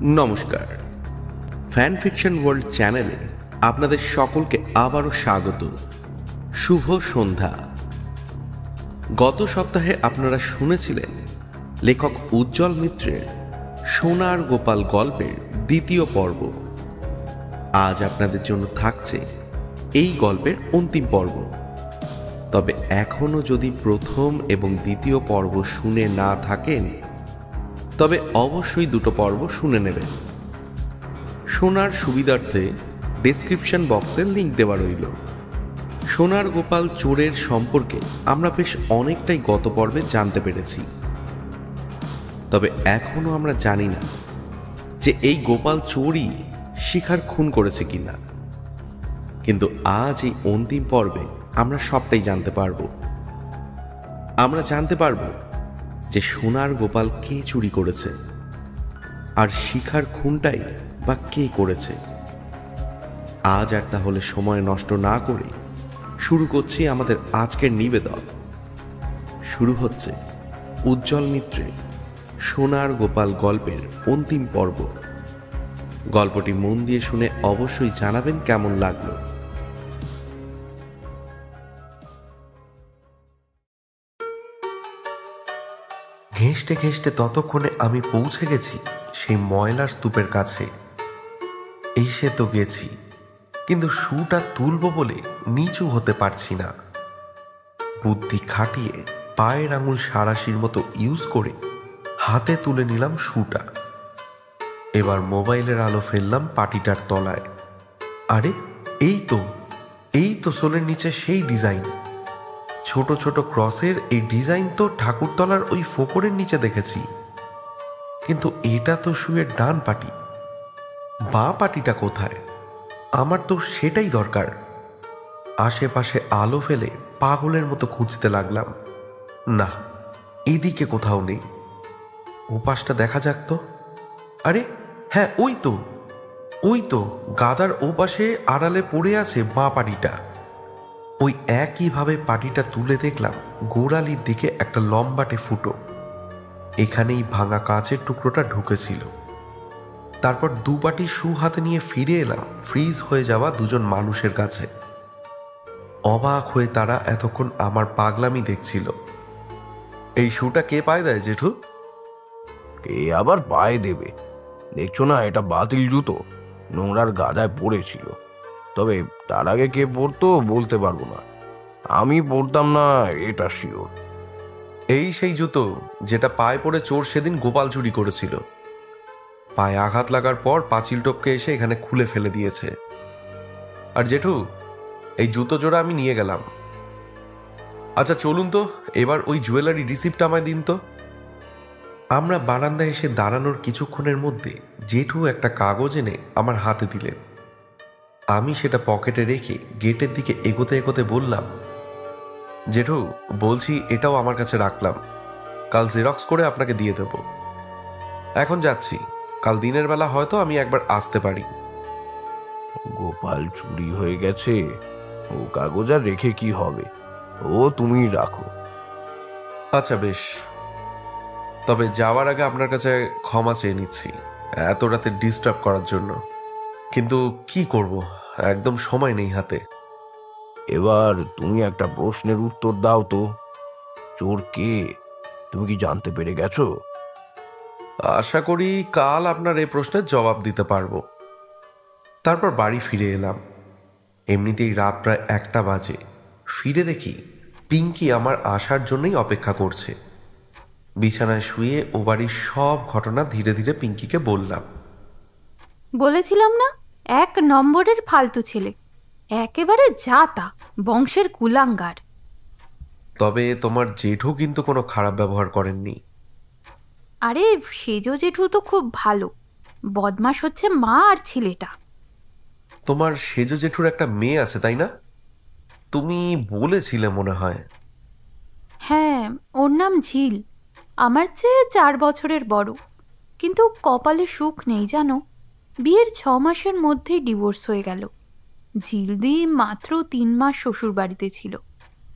নমস্কার, fan fiction world চ্যানেলে আপনাদের সকলকে আবারও স্বাগত। শুভ সন্ধ্যা। গত সপ্তাহে আপনারা শুনেছিলেন লেখক উজ্জ্বল মিত্রের সোনার গোপাল গল্পের দ্বিতীয় পর্ব। আজ আপনাদের জন্য থাকছে এই গল্পের অন্তিম পর্ব। তবে এখনও যদি প্রথম এবং দ্বিতীয় পর্ব শুনে না থাকেন তবে অবশ্যই দুটো পর্ব শুনে নেবেন। শোনার সুবিধার্থে ডেসক্রিপশন বক্সে লিংক দেওয়া রইল। সোনার গোপাল চোরের সম্পর্কে আমরা বেশ অনেকটাই গত পর্বে জানতে পেরেছি। তবে এখনো আমরা জানি না যে এই গোপাল চোরই শিখার খুন করেছে কিনা। কিন্তু আজ এই অন্তিম পর্বে আমরা সবটাই জানতে পারবো। আমরা জানতে পারবো যে সোনার গোপাল কে চুরি করেছে, আর শিখার খুনটাই বা কে করেছে। আজ আর তাহলে সময় নষ্ট না করে শুরু করছি আমাদের আজকের নিবেদন। শুরু হচ্ছে উজ্জ্বল মিত্রের সোনার গোপাল গল্পের অন্তিম পর্ব। গল্পটি মন দিয়ে শুনে অবশ্যই জানাবেন কেমন লাগলো। ঘেঁষতে ঘেঁষতে ততক্ষণে আমি পৌঁছে গেছি সেই ময়লার স্তূপের কাছে। এসে তো গেছি, কিন্তু শুটা তুলব বলে নিচু হতে পারছি না। বুদ্ধি খাটিয়ে পায়ের আঙুল সারাশির মতো ইউজ করে হাতে তুলে নিলাম শুটা। এবার মোবাইলের আলো ফেললাম পাটিটার তলায়। আরে এই তো সোলের নিচে সেই ডিজাইন। ছোট ছোট ক্রসের এই ডিজাইন তো ঠাকুরতলার ওই ফোকরের নিচে দেখেছি, কিন্তু এটা তো শুয়ের ডান পাটি। বাঁ পাটিটা কোথায়? আমার তো সেটাই দরকার। আশেপাশে আলো ফেলে পাগলের মতো খুঁজতে লাগলাম। না, এদিকে কোথাও নেই। ওপাশটা দেখা যাক তো। আরে হ্যাঁ, ওই তো গাদার ওপাশে আড়ালে পড়ে আছে বাঁ পাটিটা। ওই একইভাবে পাটিটা তুলে দেখলাম গোড়ালির দিকে একটা লম্বাটে ফুটো। এখানেই ভাঙা কাঁচের টুকরোটা ঢুকেছিল। তারপর দুপাটি শু হাতে নিয়ে ফিরে এলাম ফ্রিজ হয়ে যাওয়া দুজন মানুষের কাছে। অবাক হয়ে তারা এতক্ষণ আমার পাগলামি দেখছিল। এই শুটা কে পায়ে দেয় জেঠু? এ আবার পায়ে দেবে? দেখছো না, এটা বাতিল জুতো, নোংরার গাদায় পড়েছিল। তবে তার আগে কে পড়তো বলতে পারবো না, আমি পড়তাম না, এটা শিওর। এই সেই জুতো যেটা পায়ে পড়ে চোর সেদিন গোপাল চুরি করেছিল। পায়ে আঘাত লাগার পর পাঁচিল টপকে এসে এখানে খুলে ফেলে দিয়েছে। আর জেঠু, এই জুতো জোড়া আমি নিয়ে গেলাম। আচ্ছা চলুন তো, এবার ওই জুয়েলারি রিসিপ্ট আমায় দিন তো। আমরা বারান্দায় এসে দাঁড়ানোর কিছুক্ষণের মধ্যে জেঠু একটা কাগজ এনে আমার হাতে দিলেন। আমি সেটা পকেটে রেখে গেটের দিকে এগোতে এগোতে বললাম, জেঠু বলছি এটাও আমার কাছে রাখলাম, কাল জেরক্স করে আপনাকে দিয়ে দেব। এখন যাচ্ছি, কাল দিনের বেলা হয়তো আমি একবার আসতে পারি। গোপাল চুরি হয়ে গেছে, ও কাগজ আর রেখে কি হবে, ও তুমি রাখো। আচ্ছা বেশ, তবে যাওয়ার আগে আপনার কাছে ক্ষমা চেয়ে নিচ্ছি এত রাতে ডিস্টার্ব করার জন্য। কিন্তু কি করব, একদম সময় নেই হাতে। এবার তুমি একটা প্রশ্নের উত্তর দাও তো, চোর কে তুমি কি জানতে পেরে গেছো? আশা করি কাল আপনার এই প্রশ্নের জবাব দিতে পারবো। তারপর বাড়ি ফিরে এলাম। এমনিতেই রাত প্রায় 1টা বাজে। ফিরে দেখি পিঙ্কি আমার আসার জন্যই অপেক্ষা করছে। বিছানায় শুয়ে ও বাড়ির সব ঘটনা ধীরে ধীরে পিঙ্কিকে বললাম। বলেছিলাম না, 1 নম্বরের ফালতু ছেলে, একেবারে জাতা, বংশের কুলাঙ্গার। তবে তোমার জেঠু কিন্তু কোনো খারাপ ব্যবহার করেননি। আরে সেজ জেঠু তো খুব ভালো, বদমাশ হচ্ছে মা আর ছেলেটা। তোমার সেজ জেঠুর একটা মেয়ে আছে তাই না? তুমি বলেছিলে মনে হয়। হ্যাঁ, ওর নাম ঝিল, আমার চেয়ে 4 বছরের বড়। কিন্তু কপালে সুখ নেই জানো, বিয়ের 6 মাসের মধ্যেই ডিভোর্স হয়ে গেল। ঝিলদি মাত্র 3 মাস শ্বশুর বাড়িতে ছিল।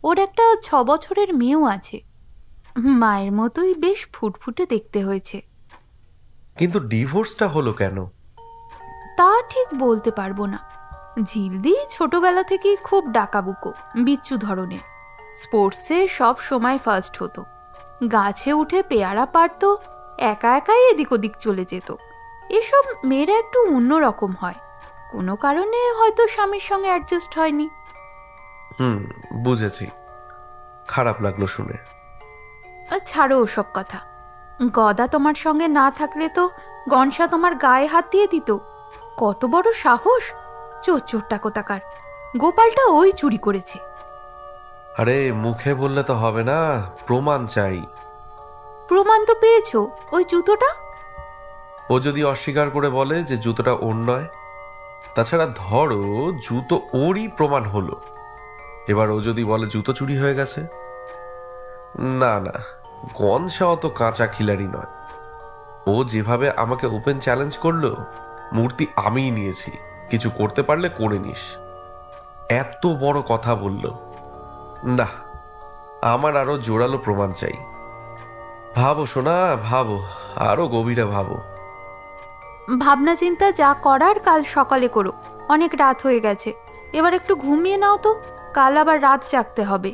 ওর একটা 6 বছরের মেয়েও আছে। মায়ের মতোই বেশ ফুটফুটে দেখতে হয়েছে। কিন্তু ডিভোর্সটা হলো কেন? তা ঠিক বলতে পারবো না। ঝিলদি ছোটবেলা থেকেই খুব ডাকাবুকো, বিচ্ছু ধরনের। স্পোর্টসে সব সময় ফার্স্ট হতো, গাছে উঠে পেয়ারা পারত, একা একাই এদিক ওদিক চলে যেত। এসব মেয়েরা একটু অন্যরকম হয়, কোনো কারণে হয়তো স্বামীর সঙ্গে অ্যাডজাস্ট হয়নি। বুঝেছি, খারাপ লাগলো শুনে। ছাড়ো ওসব কথা। গদা তোমার সঙ্গে না থাকলে তো গনসা তোমার গায়ে হাত দিয়ে দিত। কত বড় সাহস! চোরটা কোথাকার। গোপালটা ওই চুরি করেছে। আরে মুখে বললে তো হবে না, প্রমাণ চাই। প্রমাণ তো পেয়েছো, ওই জুতোটা। ও যদি অস্বীকার করে বলে যে জুতোটা ওর নয়, তাছাড়া ধরো জুতো ওরই প্রমাণ হলো, এবার ও যদি বলে জুতো চুরি হয়ে গেছে, না না, গনসা অত কাঁচা খিলাড়ি নয়। ও যেভাবে আমাকে ওপেন চ্যালেঞ্জ করলো, মূর্তি আমিই নিয়েছি, কিছু করতে পারলে করে নিস, এত বড় কথা বলল। না, আমার আরো জোরালো প্রমাণ চাই। ভাবো সোনা, ভাবো, আরো গভীরে ভাবো। ভাবনা চিন্তা যা করার কাল সকালে করো, অনেক রাত হয়ে গেছে। এবার একটু ঘুমিয়ে নাও তো, কাল আবার রাত জাগতে হবে।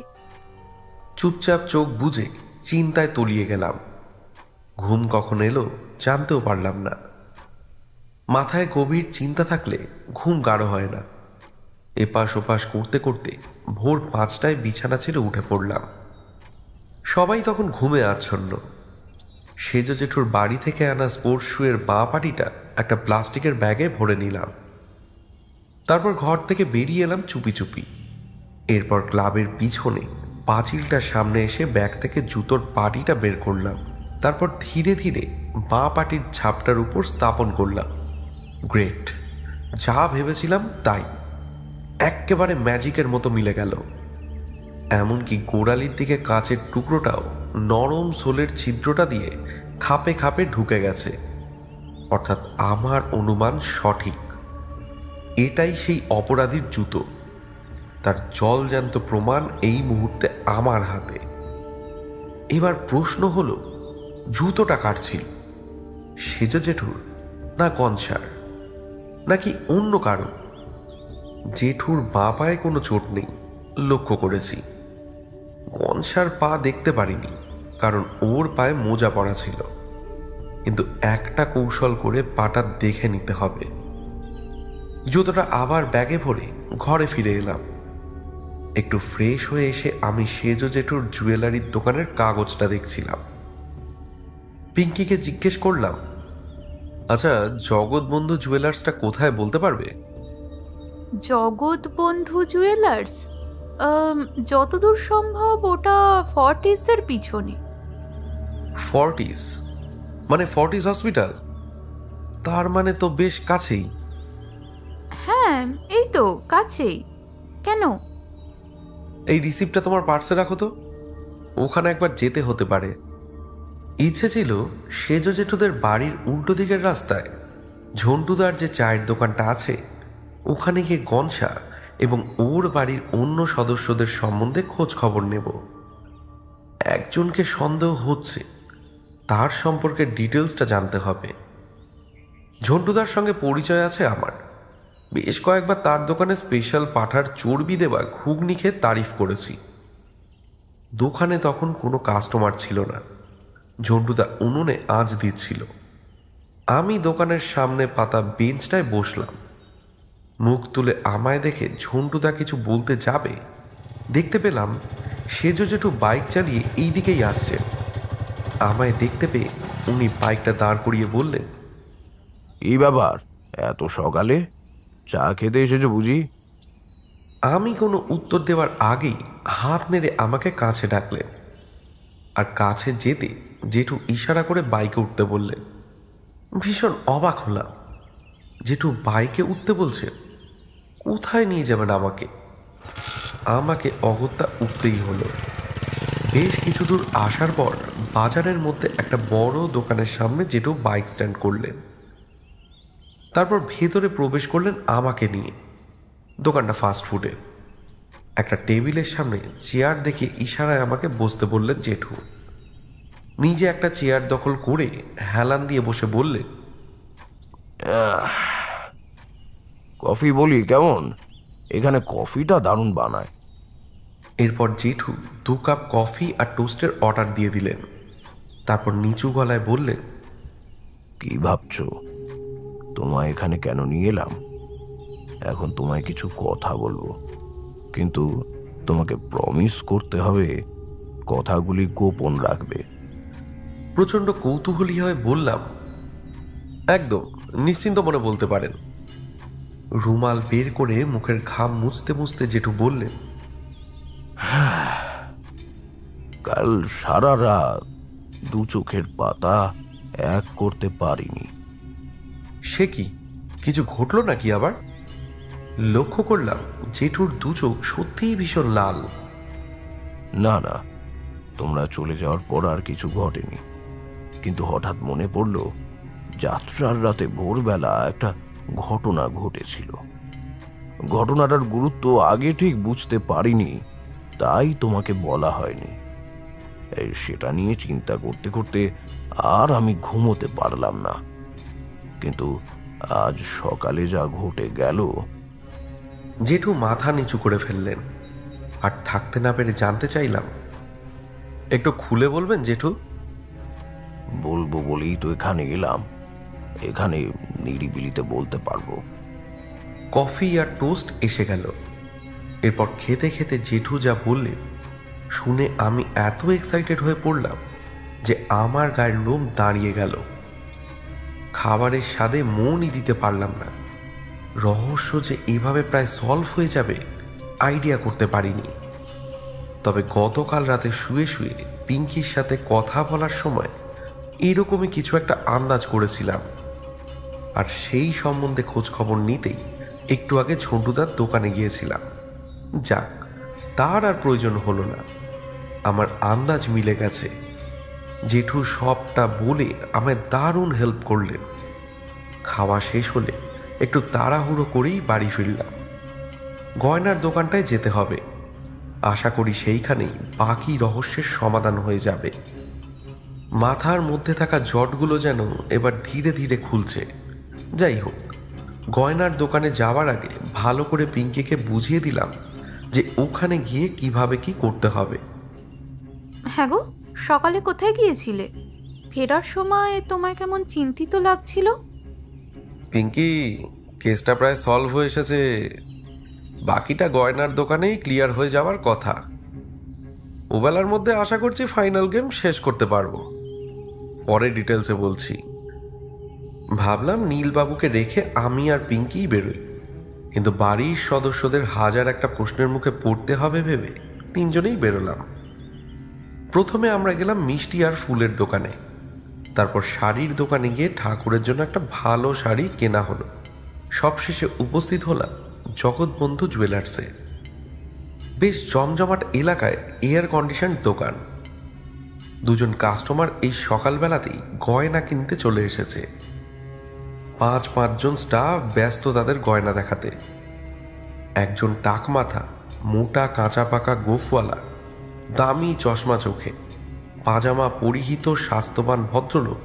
চুপচাপ চোখ বুজে চিন্তায় তলিয়ে গেলাম। ঘুম কখন এলো জানতেও পারলাম না। মাথায় গভীর চিন্তা থাকলে ঘুম গাঢ় হয় না। এপাশ ওপাশ করতে করতে ভোর 5টায় বিছানা ছেড়ে উঠে পড়লাম। সবাই তখন ঘুমে আচ্ছন্ন। সেজ জেঠুর বাড়ি থেকে আনা স্পোর্টস শুয়ের বাঁ পাটিটা একটা প্লাস্টিকের ব্যাগে ভরে নিলাম। তারপর ঘর থেকে বেরিয়ে এলাম চুপি চুপি। এরপর ক্লাবের পিছনে পাঁচিলটার সামনে এসে ব্যাগ থেকে জুতোর পাটিটা বের করলাম। তারপর ধীরে ধীরে বাঁ পাটির ছাপটার উপর স্থাপন করলাম। গ্রেট, যা ভেবেছিলাম তাই, এক্কেবারে ম্যাজিকের মতো মিলে গেল। এমনকি গোড়ালির দিকে কাঁচের টুকরোটাও নরম সোলের ছিদ্রটা দিয়ে খাপে খাপে ঢুকে গেছে। অর্থাৎ আমার অনুমান সঠিক, এটাই সেই অপরাধীর জুতো। তার জলজ্যান্ত প্রমাণ এই মুহূর্তে আমার হাতে। এবার প্রশ্ন হলো, জুতোটা কার ছিল? সেজ জেঠুর, না গনসার, নাকি অন্য কারো? জেঠুর বাঁ পায়ে কোনো চোট নেই, লক্ষ্য করেছি। গনসার পা দেখতে পারিনি, কারণ ওর পায়ে মোজা পরা ছিল। কিন্তু একটা কৌশল করে পাটা দেখে নিতে হবে। জুতোটা আবার ব্যাগে ভরে ঘরে ফিরে এলাম। একটু ফ্রেশ হয়ে এসে আমি সেজ জেঠুর জুয়েলারির দোকানের কাগজটা দেখছিলাম। পিঙ্কিকে জিজ্ঞেস করলাম, আচ্ছা, জগৎবন্ধু জুয়েলার্সটা কোথায় বলতে পারবে? জগৎবন্ধু জুয়েলার্স যতদূর সম্ভব ওটা ফর্টিসের পিছনে। ফর্টিস মানে ফর্টিস হসপিটাল? তার মানে তো বেশ কাছেই। হ্যাঁ, এই তো কাছেই। কেন? এই রিসিপ্টটা তোমার পার্সে রাখো তো, ওখানে একবার যেতে হতে পারে। ইচ্ছে ছিল সেজ জেঠুদের বাড়ির উল্টো দিকের রাস্তায় ঝন্টুদার যে চায়ের দোকানটা আছে, ওখানে গিয়ে গনসা এবং ওর বাড়ির অন্য সদস্যদের সম্বন্ধে খোঁজ খবর নেব। একজনকে সন্দেহ হচ্ছে, তার সম্পর্কে ডিটেলসটা জানতে হবে। ঝন্টুদার সঙ্গে পরিচয় আছে আমার, বেশ কয়েকবার তার দোকানে স্পেশাল পাঠার চর্বি দেওয়া ঘুগনি খেয়ে তারিফ করেছি। দোকানে তখন কোনো কাস্টমার ছিল না, ঝন্টুদা উনুনে আঁচ দিচ্ছিল। আমি দোকানের সামনে পাতা বেঞ্চটায় বসলাম। মুখ তুলে আমায় দেখে ঝন্টুদা কিছু বলতে যাবে, দেখতে পেলাম সেজ জেঠু বাইক চালিয়ে এই দিকেই আসছে। আমায় দেখতে পেয়ে উনি বাইকটা দাঁড় করিয়ে বললেন, এই ব্যাপার, এত সকালে চা খেতে এসেছো বুঝি? আমি কোনো উত্তর দেওয়ার আগেই হাত নেড়ে আমাকে কাছে ডাকলেন, আর কাছে যেতে জেঠু ইশারা করে বাইকে উঠতে বললেন। ভীষণ অবাক হলাম, জেঠু বাইকে উঠতে বলছে, কোথায় নিয়ে যাবেন আমাকে? আমাকে অগত্যা উঠতেই হলো। বেশ কিছু দূর আসার পর বাজারের মধ্যে একটা বড় দোকানের সামনে জেঠু বাইক স্ট্যান্ড করলেন। তারপর ভেতরে প্রবেশ করলেন আমাকে নিয়ে। দোকানটা ফাস্ট ফুডের। একটা টেবিলের সামনে চেয়ার দেখে ইশারায় আমাকে বসতে বললেন জেঠু। নিজে একটা চেয়ার দখল করে হেলান দিয়ে বসে বললেন, আহ, কফি বলি কেমন? এখানে কফিটা দারুণ বানায়। এরপর জেঠু 2 কাপ কফি আর টোস্টের অর্ডার দিয়ে দিলেন। তারপর নিচু গলায় বললেন, কি ভাবছো? তোমায় এখানে কেন নিয়ে এলাম? এখন তোমায় কিছু কথা বলবো, কিন্তু তোমাকে প্রমিস করতে হবে কথাগুলি গোপন রাখবে। প্রচণ্ড কৌতূহলী হয়ে বললাম, একদম নিশ্চিন্ত মনে বলতে পারেন। রুমাল বের করে মুখের ঘাম মুছতে মুছতে জেঠু বললেন, কাল সারা রাত 2 চোখের পাতা এক করতে পারিনি। সে কি, কিছু ঘটলো নাকি আবার? লক্ষ্য করলাম জেঠুর 2 চোখ সত্যিই ভীষণ লাল। না না, তোমরা চলে যাওয়ার পর আর কিছু ঘটেনি, কিন্তু হঠাৎ মনে পড়ল যাত্রার রাতে ভোরবেলা একটা ঘটনা ঘটেছিল। ঘটনাটার গুরুত্ব আগে ঠিক বুঝতে পারিনি, তাই তোমাকে বলা হয়নি। সেটা নিয়ে চিন্তা করতে করতে আর আমি ঘুমোতে পারলাম না। কিন্তু আজ সকালে যা ঘটে গেল। জেঠু মাথা নিচু করে ফেললেন, আর থাকতে না পেরে জানতে চাইলাম, একটু খুলে বলবেন জেঠু? বলবো বলেই তো এখানে এলাম, এখানে নিরিবিলিতে বলতে পারবো। কফি আর টোস্ট এসে গেল। এরপর খেতে খেতে জেঠু যা বললেন শুনে আমি এত এক্সাইটেড হয়ে পড়লাম যে আমার গায়ের লোম দাঁড়িয়ে গেল। খাবারের স্বাদে মনই দিতে পারলাম না। রহস্য যে এভাবে প্রায় সলভ হয়ে যাবে আইডিয়া করতে পারিনি। তবে গতকাল রাতে শুয়ে শুয়ে পিঙ্কির সাথে কথা বলার সময় এরকমই কিছু একটা আন্দাজ করেছিলাম। আর সেই সম্বন্ধে খোঁজ খবর নিতেই একটু আগে ঝন্টুদার দোকানে গিয়েছিলাম। যাক, তার আর প্রয়োজন হলো না, আমার আন্দাজ মিলে গেছে। জেঠু সবটা বলে আমায় দারুণ হেল্প করলেন। খাওয়া শেষ হলে একটু তাড়াহুড়ো করেই বাড়ি ফিরলাম। গয়নার দোকানটায় যেতে হবে, আশা করি সেইখানেই বাকি রহস্যের সমাধান হয়ে যাবে। মাথার মধ্যে থাকা জটগুলো যেন এবার ধীরে ধীরে খুলছে। যাই হোক, গয়নার দোকানে যাওয়ার আগে ভালো করে পিঙ্কিকে বুঝিয়ে দিলাম যে ওখানে গিয়ে কিভাবে কি করতে হবে। হ্যাঁ গো, সকালে কোথায় গিয়েছিলে? ফেরার সময় তোমায় কেমন চিন্তিত লাগছিল। পিঙ্কি, কেসটা প্রায় সলভ হয়ে এসেছে। বাকিটা গয়নার দোকানেই ক্লিয়ার হয়ে যাওয়ার কথা। ওবেলার মধ্যে আশা করছি ফাইনাল গেম শেষ করতে পারবো। পরে ডিটেলসে বলছি। ভাবলাম নীলবাবুকে রেখে আমি আর পিঙ্কিই বেরোই, কিন্তু বাড়ির সদস্যদের হাজার একটা প্রশ্নের মুখে পড়তে হবে ভেবে 3 জনেই বেরোলাম। প্রথমে আমরা গেলাম মিষ্টি আর ফুলের দোকানে, তারপর শাড়ির দোকানে গিয়ে ঠাকুরের জন্য একটা ভালো শাড়ি কেনা হলো। সবশেষে উপস্থিত হলাম জগৎবন্ধু জুয়েলার্সে। বেশ জমজমাট এলাকায় এয়ার কন্ডিশন দোকান। 2 জন কাস্টমার এই সকালবেলাতেই গয়না কিনতে চলে এসেছে। 5 জন স্টাফ ব্যস্ত তাদের গয়না দেখাতে। একজন টাকমাথা মোটা কাঁচা পাকা গোফওয়ালা দামি চশমা চোখে পাজামা পরিহিত স্বাস্থ্যবান ভদ্রলোক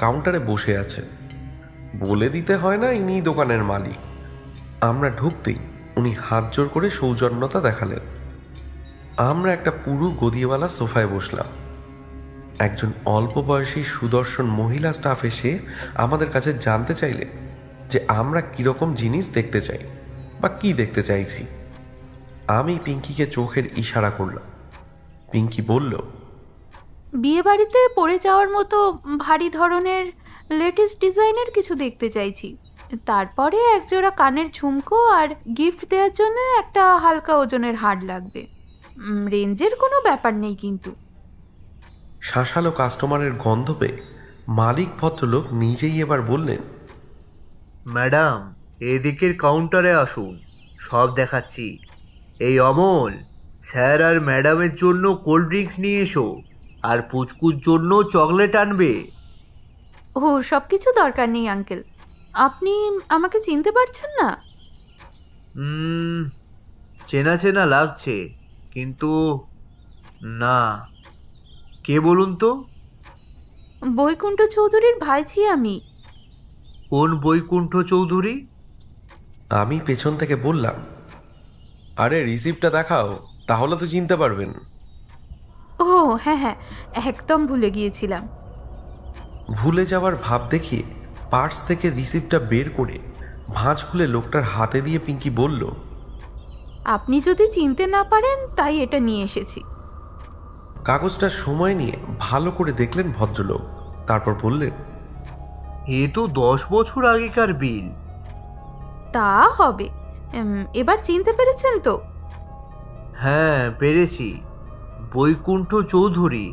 কাউন্টারে বসে আছে। বলে দিতে হয় না ইনি দোকানের মালিক। আমরা ঢুকতেই উনি হাত জোর করে সৌজন্যতা দেখালেন। আমরা একটা পুরু গদিওয়ালা সোফায় বসলাম। একজন অল্প বয়সী সুদর্শন মহিলা স্টাফ এসে আমাদের কাছে জানতে চাইলেন যে আমরা কিরকম জিনিস দেখতে চাই বা কি দেখতে চাইছি। আমি পিঙ্কিকে চোখের ইশারা করলাম। পিঙ্কি বলল, বিয়ে বাড়িতে পরে যাওয়ার মতো ভারী ধরনের লেটেস্ট ডিজাইনের কিছু দেখতে চাইছি। তারপরে একজোড়া কানের ঝুমকো আর গিফট দেওয়ার জন্য একটা হালকা ওজনের হার লাগবে। রেঞ্জের কোনো ব্যাপার নেই কিন্তু। শাঁসালো কাস্টমারের গন্ধ পেয়ে মালিক ভদ্রলোক নিজেই এবার বললেন, ম্যাডাম, এদিকের কাউন্টারে আসুন, সব দেখাচ্ছি। এই অমল, স্যার আর ম্যাডামের জন্য কোল্ড ড্রিঙ্কস নিয়ে এসো, আর পুচকুর জন্য চকলেট আনবে। ও, সব কিছু দরকার নেই আঙ্কেল। আপনি আমাকে চিনতে পারছেন না? চেনা চেনা লাগছে, কিন্তু না। কে বলুন তো? বৈকুণ্ঠ চৌধুরীর ভাইঝি আমি। কোন বৈকুণ্ঠ চৌধুরী? আমি পেছন থেকে বললাম, আরে রিসিপ্টটা দেখাও, তাহলে তো চিনতে পারবেন। ও হ্যাঁ হ্যাঁ, একদম ভুলে গিয়েছিলাম। ভুলে যাওয়ার ভাব দেখিয়ে পার্স থেকে রিসিপ্টটা বের করে ভাঁজ খুলে লোকটার হাতে দিয়ে পিঙ্কি বলল, আপনি যদি চিনতে না পারেন তাই এটা নিয়ে এসেছি। কাগজটা সময় নিয়ে ভালো করে দেখলেন ভদ্রলোক, তারপর বললেন, এ তো 10 বছর আগেকার বিল। তা হবে। এবার চিনতে পেরেছেন তো? হ্যাঁ পেরেছি, বৈকুণ্ঠ চৌধুরী।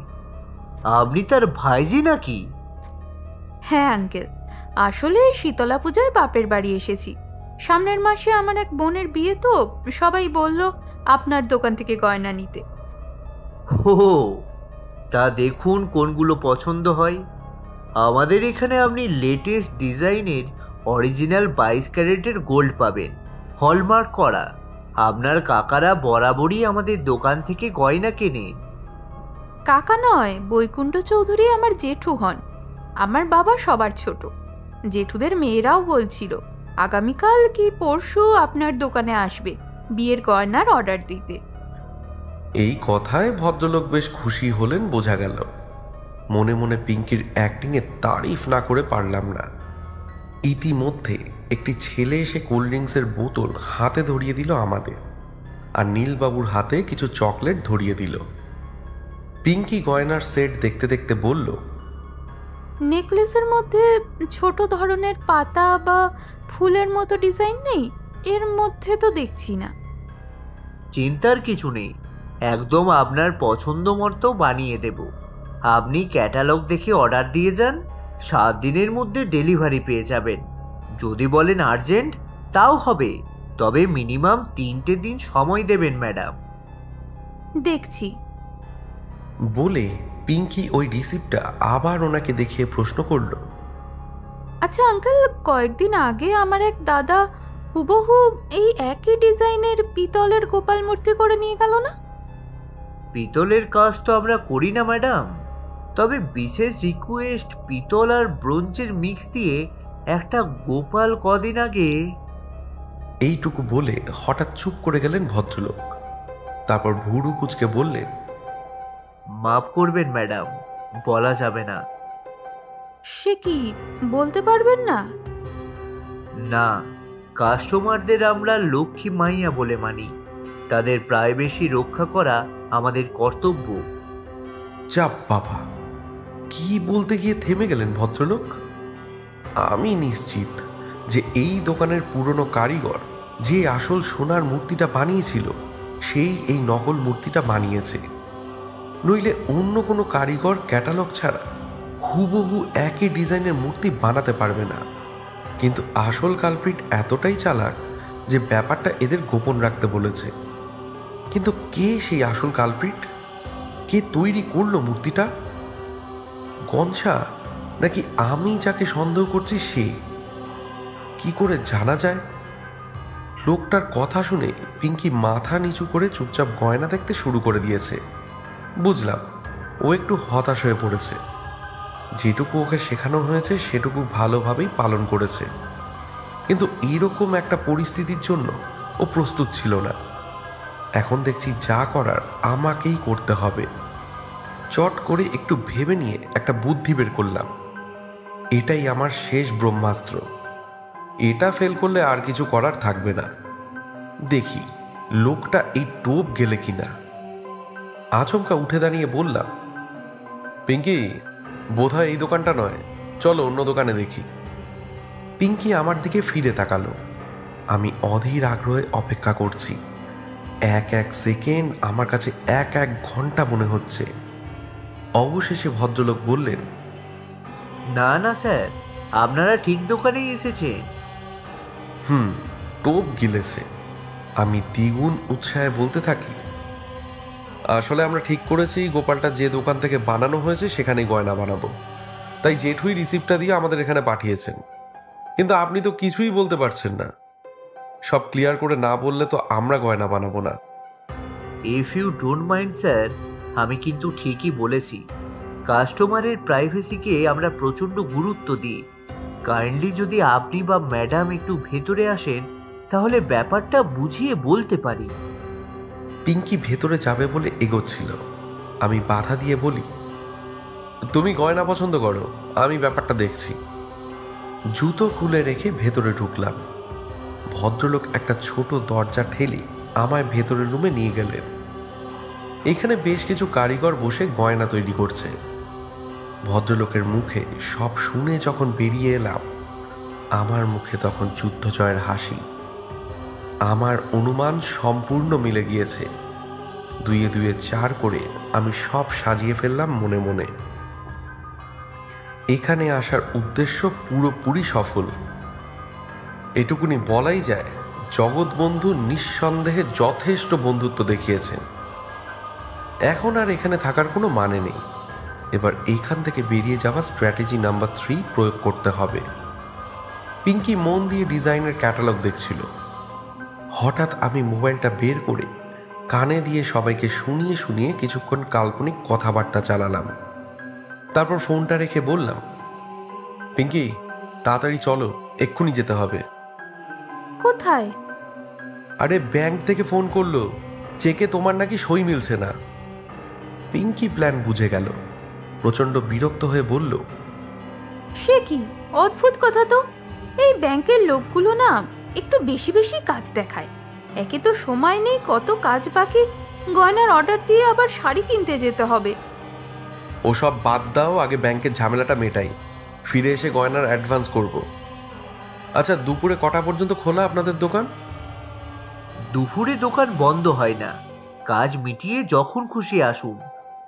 আপনি তার ভাইজি নাকি? হ্যাঁ আঙ্কেল, আসলে শীতলা পূজায় বাপের বাড়ি এসেছি। সামনের মাসে আমার এক বোনের বিয়ে, তো সবাই বলল আপনার দোকান থেকে গয়না নিতে। ও, তা দেখুন কোনগুলো পছন্দ হয়। আমাদের এখানে আপনি লেটেস্ট ডিজাইনের অরিজিনাল 22 ক্যারেটের গোল্ড পাবেন, হলমার্ক করা। আপনার কাকারা বরাবরই আমাদের দোকান থেকে গয়না কেনেন। কাকা নয়, বৈকুণ্ঠ চৌধুরী আমার জেঠু হন। আমার বাবা সবার ছোট। জেঠুদের মেয়েরাও বলছিল আগামীকাল কি পরশু আপনার দোকানে আসবে বিয়ের গয়নার অর্ডার দিতে। এই কথায় ভদ্রলোক বেশ খুশি হলেন বোঝা গেল। মনে মনে পিঙ্কির অ্যাক্টিংয়ে তারিফ না করে পারলাম না। ইতিমধ্যে একটি ছেলে এসে কোল্ড ড্রিঙ্কসের বোতল হাতে ধরিয়ে দিল আমাদের, আর নীলবাবুর হাতে কিছু চকলেট ধরিয়ে দিল। পিঙ্কি গয়নার সেট দেখতে দেখতে বলল, নেকলেসের মধ্যে ছোট ধরনের পাতা বা ফুলের মতো ডিজাইন নেই? এর মধ্যে তো দেখছি না। চিন্তার কিছু নেই, একদম আপনার পছন্দ মতো বানিয়ে দেব। আপনি ক্যাটালগ দেখে অর্ডার দিয়ে যান, 7 দিনের মধ্যে ডেলিভারি পেয়ে যাবেন। যদি বলেন আর্জেন্ট তাও হবে, তবে মিনিমাম 3টে দিন সময় দেবেন ম্যাডাম। দেখছি। বলে পিঙ্কি ওই রিসিপ্টটা আবার ওনাকে দেখিয়ে প্রশ্ন করল, আচ্ছা আঙ্কেল, কয়েকদিন আগে আমার এক দাদা হুবহু এই একই ডিজাইনের পিতলের গোপাল মূর্তি করে নিয়ে গেল না? পিতলের কাজ তো আমরা করি না ম্যাডাম, তবে বিশেষ রিকোয়েস্ট পিতল আর ব্রোঞ্জের মিক্স দিয়ে একটা গোপাল কদিন আগে। এইটুকু বলে হঠাৎ চুপ করে গেলেন ভদ্রলোক। তারপর ভুরু কুচকে বললেন, মাফ করবেন ম্যাডাম, বলা যাবে না। সে কি, বলতে পারবেন না? না, কাস্টমারদের আমরা লক্ষ্মী মাইয়া বলে মানি। তাদের প্রাইভেসি রক্ষা করা আমাদের কর্তব্য। চাপ বাবা, কি বলতে গিয়ে থেমে গেলেন ভদ্রলোক। আমি নিশ্চিত যে এই দোকানের পুরনো কারিগর যে আসল সোনার মূর্তিটা বানিয়েছিল সেই এই নকল মূর্তিটা বানিয়েছে। নইলে অন্য কোনো কারিগর ক্যাটালগ ছাড়া হুবহু একই ডিজাইনের মূর্তি বানাতে পারবে না। কিন্তু আসল কালপ্রিট এতটাই চালাক যে ব্যাপারটা এদের গোপন রাখতে বলেছে। কিন্তু কে সেই আসল কালপ্রিট? কে তৈরি করলো মূর্তিটা? গনসা নাকি আমি যাকে সন্দেহ করছি সে? কি করে জানা যায়? লোকটার কথা শুনে পিঙ্কি মাথা নিচু করে চুপচাপ গয়না দেখতে শুরু করে দিয়েছে। বুঝলাম ও একটু হতাশ হয়ে পড়েছে। যেটুকু ওকে শেখানো হয়েছে সেটুকু ভালোভাবেই পালন করেছে, কিন্তু এইরকম একটা পরিস্থিতির জন্য ও প্রস্তুত ছিল না। এখন দেখছি যা করার আমাকেই করতে হবে। চট করে একটু ভেবে নিয়ে একটা বুদ্ধি বের করলাম। এটাই আমার শেষ ব্রহ্মাস্ত্র। এটা ফেল করলে আর কিছু করার থাকবে না। দেখি লোকটা এই টোপ গেলে কিনা। আচমকা উঠে দাঁড়িয়ে বললাম, পিঙ্কি, বোধহয় এই দোকানটা নয়, চলো অন্য দোকানে দেখি। পিঙ্কি আমার দিকে ফিরে তাকালো। আমি অধীর আগ্রহে অপেক্ষা করছি। এক এক সেকেন্ড আমার কাছে এক এক ঘন্টা মনে হচ্ছে। অবশেষে ভদ্রলোক বললেন, না না স্যার, আপনারা ঠিক দোকানেই এসেছেন। টোপ গিলেছে। আমি দ্বিগুণ উৎসাহে বলতে থাকি, আসলে আমরা ঠিক করেছি গোপালটা যে দোকান থেকে বানানো হয়েছে সেখানেই গয়না বানাবো। তাই জেঠুই রিসিপ্টটা দিয়ে আমাদের এখানে পাঠিয়েছেন। কিন্তু আপনি তো কিছুই বলতে পারছেন না। সব ক্লিয়ার করে না বললে তো আমরা গয়না বানাবো না। If you don't mind sir, আমি কিন্তু ঠিকই বলেছি। কাস্টমারের প্রাইভেসিকে আমরা প্রচণ্ড গুরুত্ব দিই। কাইন্ডলি যদি আপনি বা ম্যাডাম একটু ভেতরে আসেন তাহলে ব্যাপারটা বুঝিয়ে বলতে পারি। পিঙ্কি ভেতরে যাবে বলে এগোচ্ছিল। আমি বাধা দিয়ে বলি, তুমি গয়না পছন্দ করো, আমি ব্যাপারটা দেখছি। জুতো খুলে রেখে ভেতরে ঢুকলাম। ভদ্রলোক একটা ছোট দরজা ঠেলে আমায় ভেতরের রুমে নিয়ে গেলেন। এখানে বেশ কিছু কারিগর বসে গয়না তৈরি করছে। ভদ্রলোকের মুখে সব শুনে যখন বেরিয়ে এলাম, আমার মুখে তখন যুদ্ধ জয়ের হাসি। আমার অনুমান সম্পূর্ণ মিলে গিয়েছে। দুইয়ে দুইয়ে 4 করে আমি সব সাজিয়ে ফেললাম মনে মনে। এখানে আসার উদ্দেশ্য পুরোপুরি সফল। এটুকুনি বলাই যায়, জগৎবন্ধু নিঃসন্দেহে যথেষ্ট বন্ধুত্ব দেখিয়েছেন। এখন আর এখানে থাকার কোনো মানে নেই। এবার এইখান থেকে বেরিয়ে যাওয়া স্ট্র্যাটেজি নাম্বার 3 প্রয়োগ করতে হবে। পিঙ্কি মন দিয়ে ডিজাইনের ক্যাটালগ দেখছিল। হঠাৎ আমি মোবাইলটা বের করে কানে দিয়ে সবাইকে শুনিয়ে শুনিয়ে কিছুক্ষণ কাল্পনিক কথাবার্তা চালালাম। তারপর ফোনটা রেখে বললাম, পিঙ্কি তাড়াতাড়ি চলো, এক্ষুনি যেতে হবে। কোথায়? আরে ব্যাংক থেকে ফোন করলো, চেকে তোমার নাকি সই মিলছে না। পিঙ্কি প্ল্যান বুঝে গেল। প্রচন্ড বিরক্ত হয়ে বলল, সে কি অদ্ভুত কথা তো! এই ব্যাংকের লোকগুলো না একটু বেশি বেশি কাজ দেখায়। একে তো সময় নেই, কত কাজ বাকি, গয়নার অর্ডার দিয়ে আবার শাড়ি কিনতে যেতে হবে। ওসব বাদ দাও, আগে ব্যাংকের ঝামেলাটা মেটাই, ফিরে এসে গয়নার অ্যাডভান্স করব। আচ্ছা, দুপুরে কটা পর্যন্ত খোলা আপনাদের দোকান? দুপুরে দোকান বন্ধ হয় না, কাজ মিটিয়ে যখন খুশি আসুন।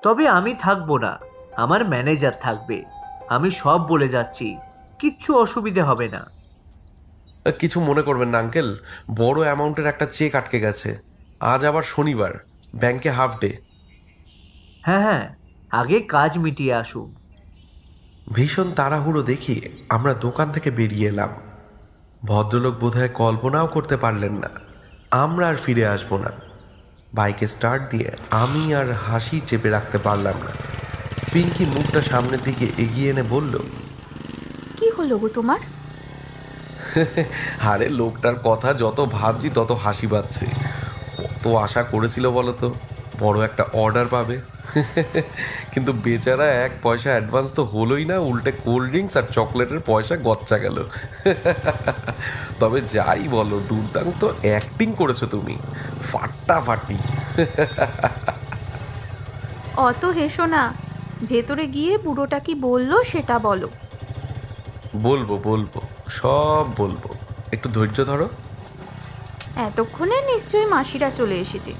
তবে আমি থাকবো না, আমার ম্যানেজার থাকবে। আমি সব বলে যাচ্ছি, কিচ্ছু অসুবিধে হবে না। কিছু মনে করবেন না আঙ্কেল, বড় অ্যামাউন্টের একটা চেক আটকে গেছে। আজ আবার শনিবার, ব্যাংকে হাফ ডে। হ্যাঁ হ্যাঁ, আগে কাজ মিটিয়ে আসুন। ভীষণ তাড়াহুড়ো দেখিয়ে আমরা দোকান থেকে বেরিয়ে এলাম। ভদ্রলোক বোধহয় কল্পনাও করতে পারলেন না আমরা আর ফিরে আসবো না। বাইকে স্টার্ট দিয়ে আমি আর হাসি চেপে রাখতে পারলাম না। পিঙ্কি মুখটা সামনের দিকে এগিয়ে এনে বলল, কি হলো গো তোমার? আরে লোকটার কথা যত ভাবছি তত হাসি পাচ্ছে। কত আশা করেছিল বলতো, বড় একটা অর্ডার পাবে। কিন্তু বেচারা 1 পয়সা অ্যাডভান্স তো হলোই না, উল্টে কোল্ড ড্রিঙ্কস আর চকলেটের পয়সা গচ্চা গেল। তবে যাই বলো, দুর্দান্ত অ্যাক্টিং করেছো তুমি, ফাটাফাটি। অত হেসো না, ভেতরে গিয়ে বুড়োটা কি বললো সেটা বলো। বলবো বলবো, সব বলবো, একটু ধৈর্য ধরো। এতক্ষণে নিশ্চয়ই মাসিরা চলে এসেছে,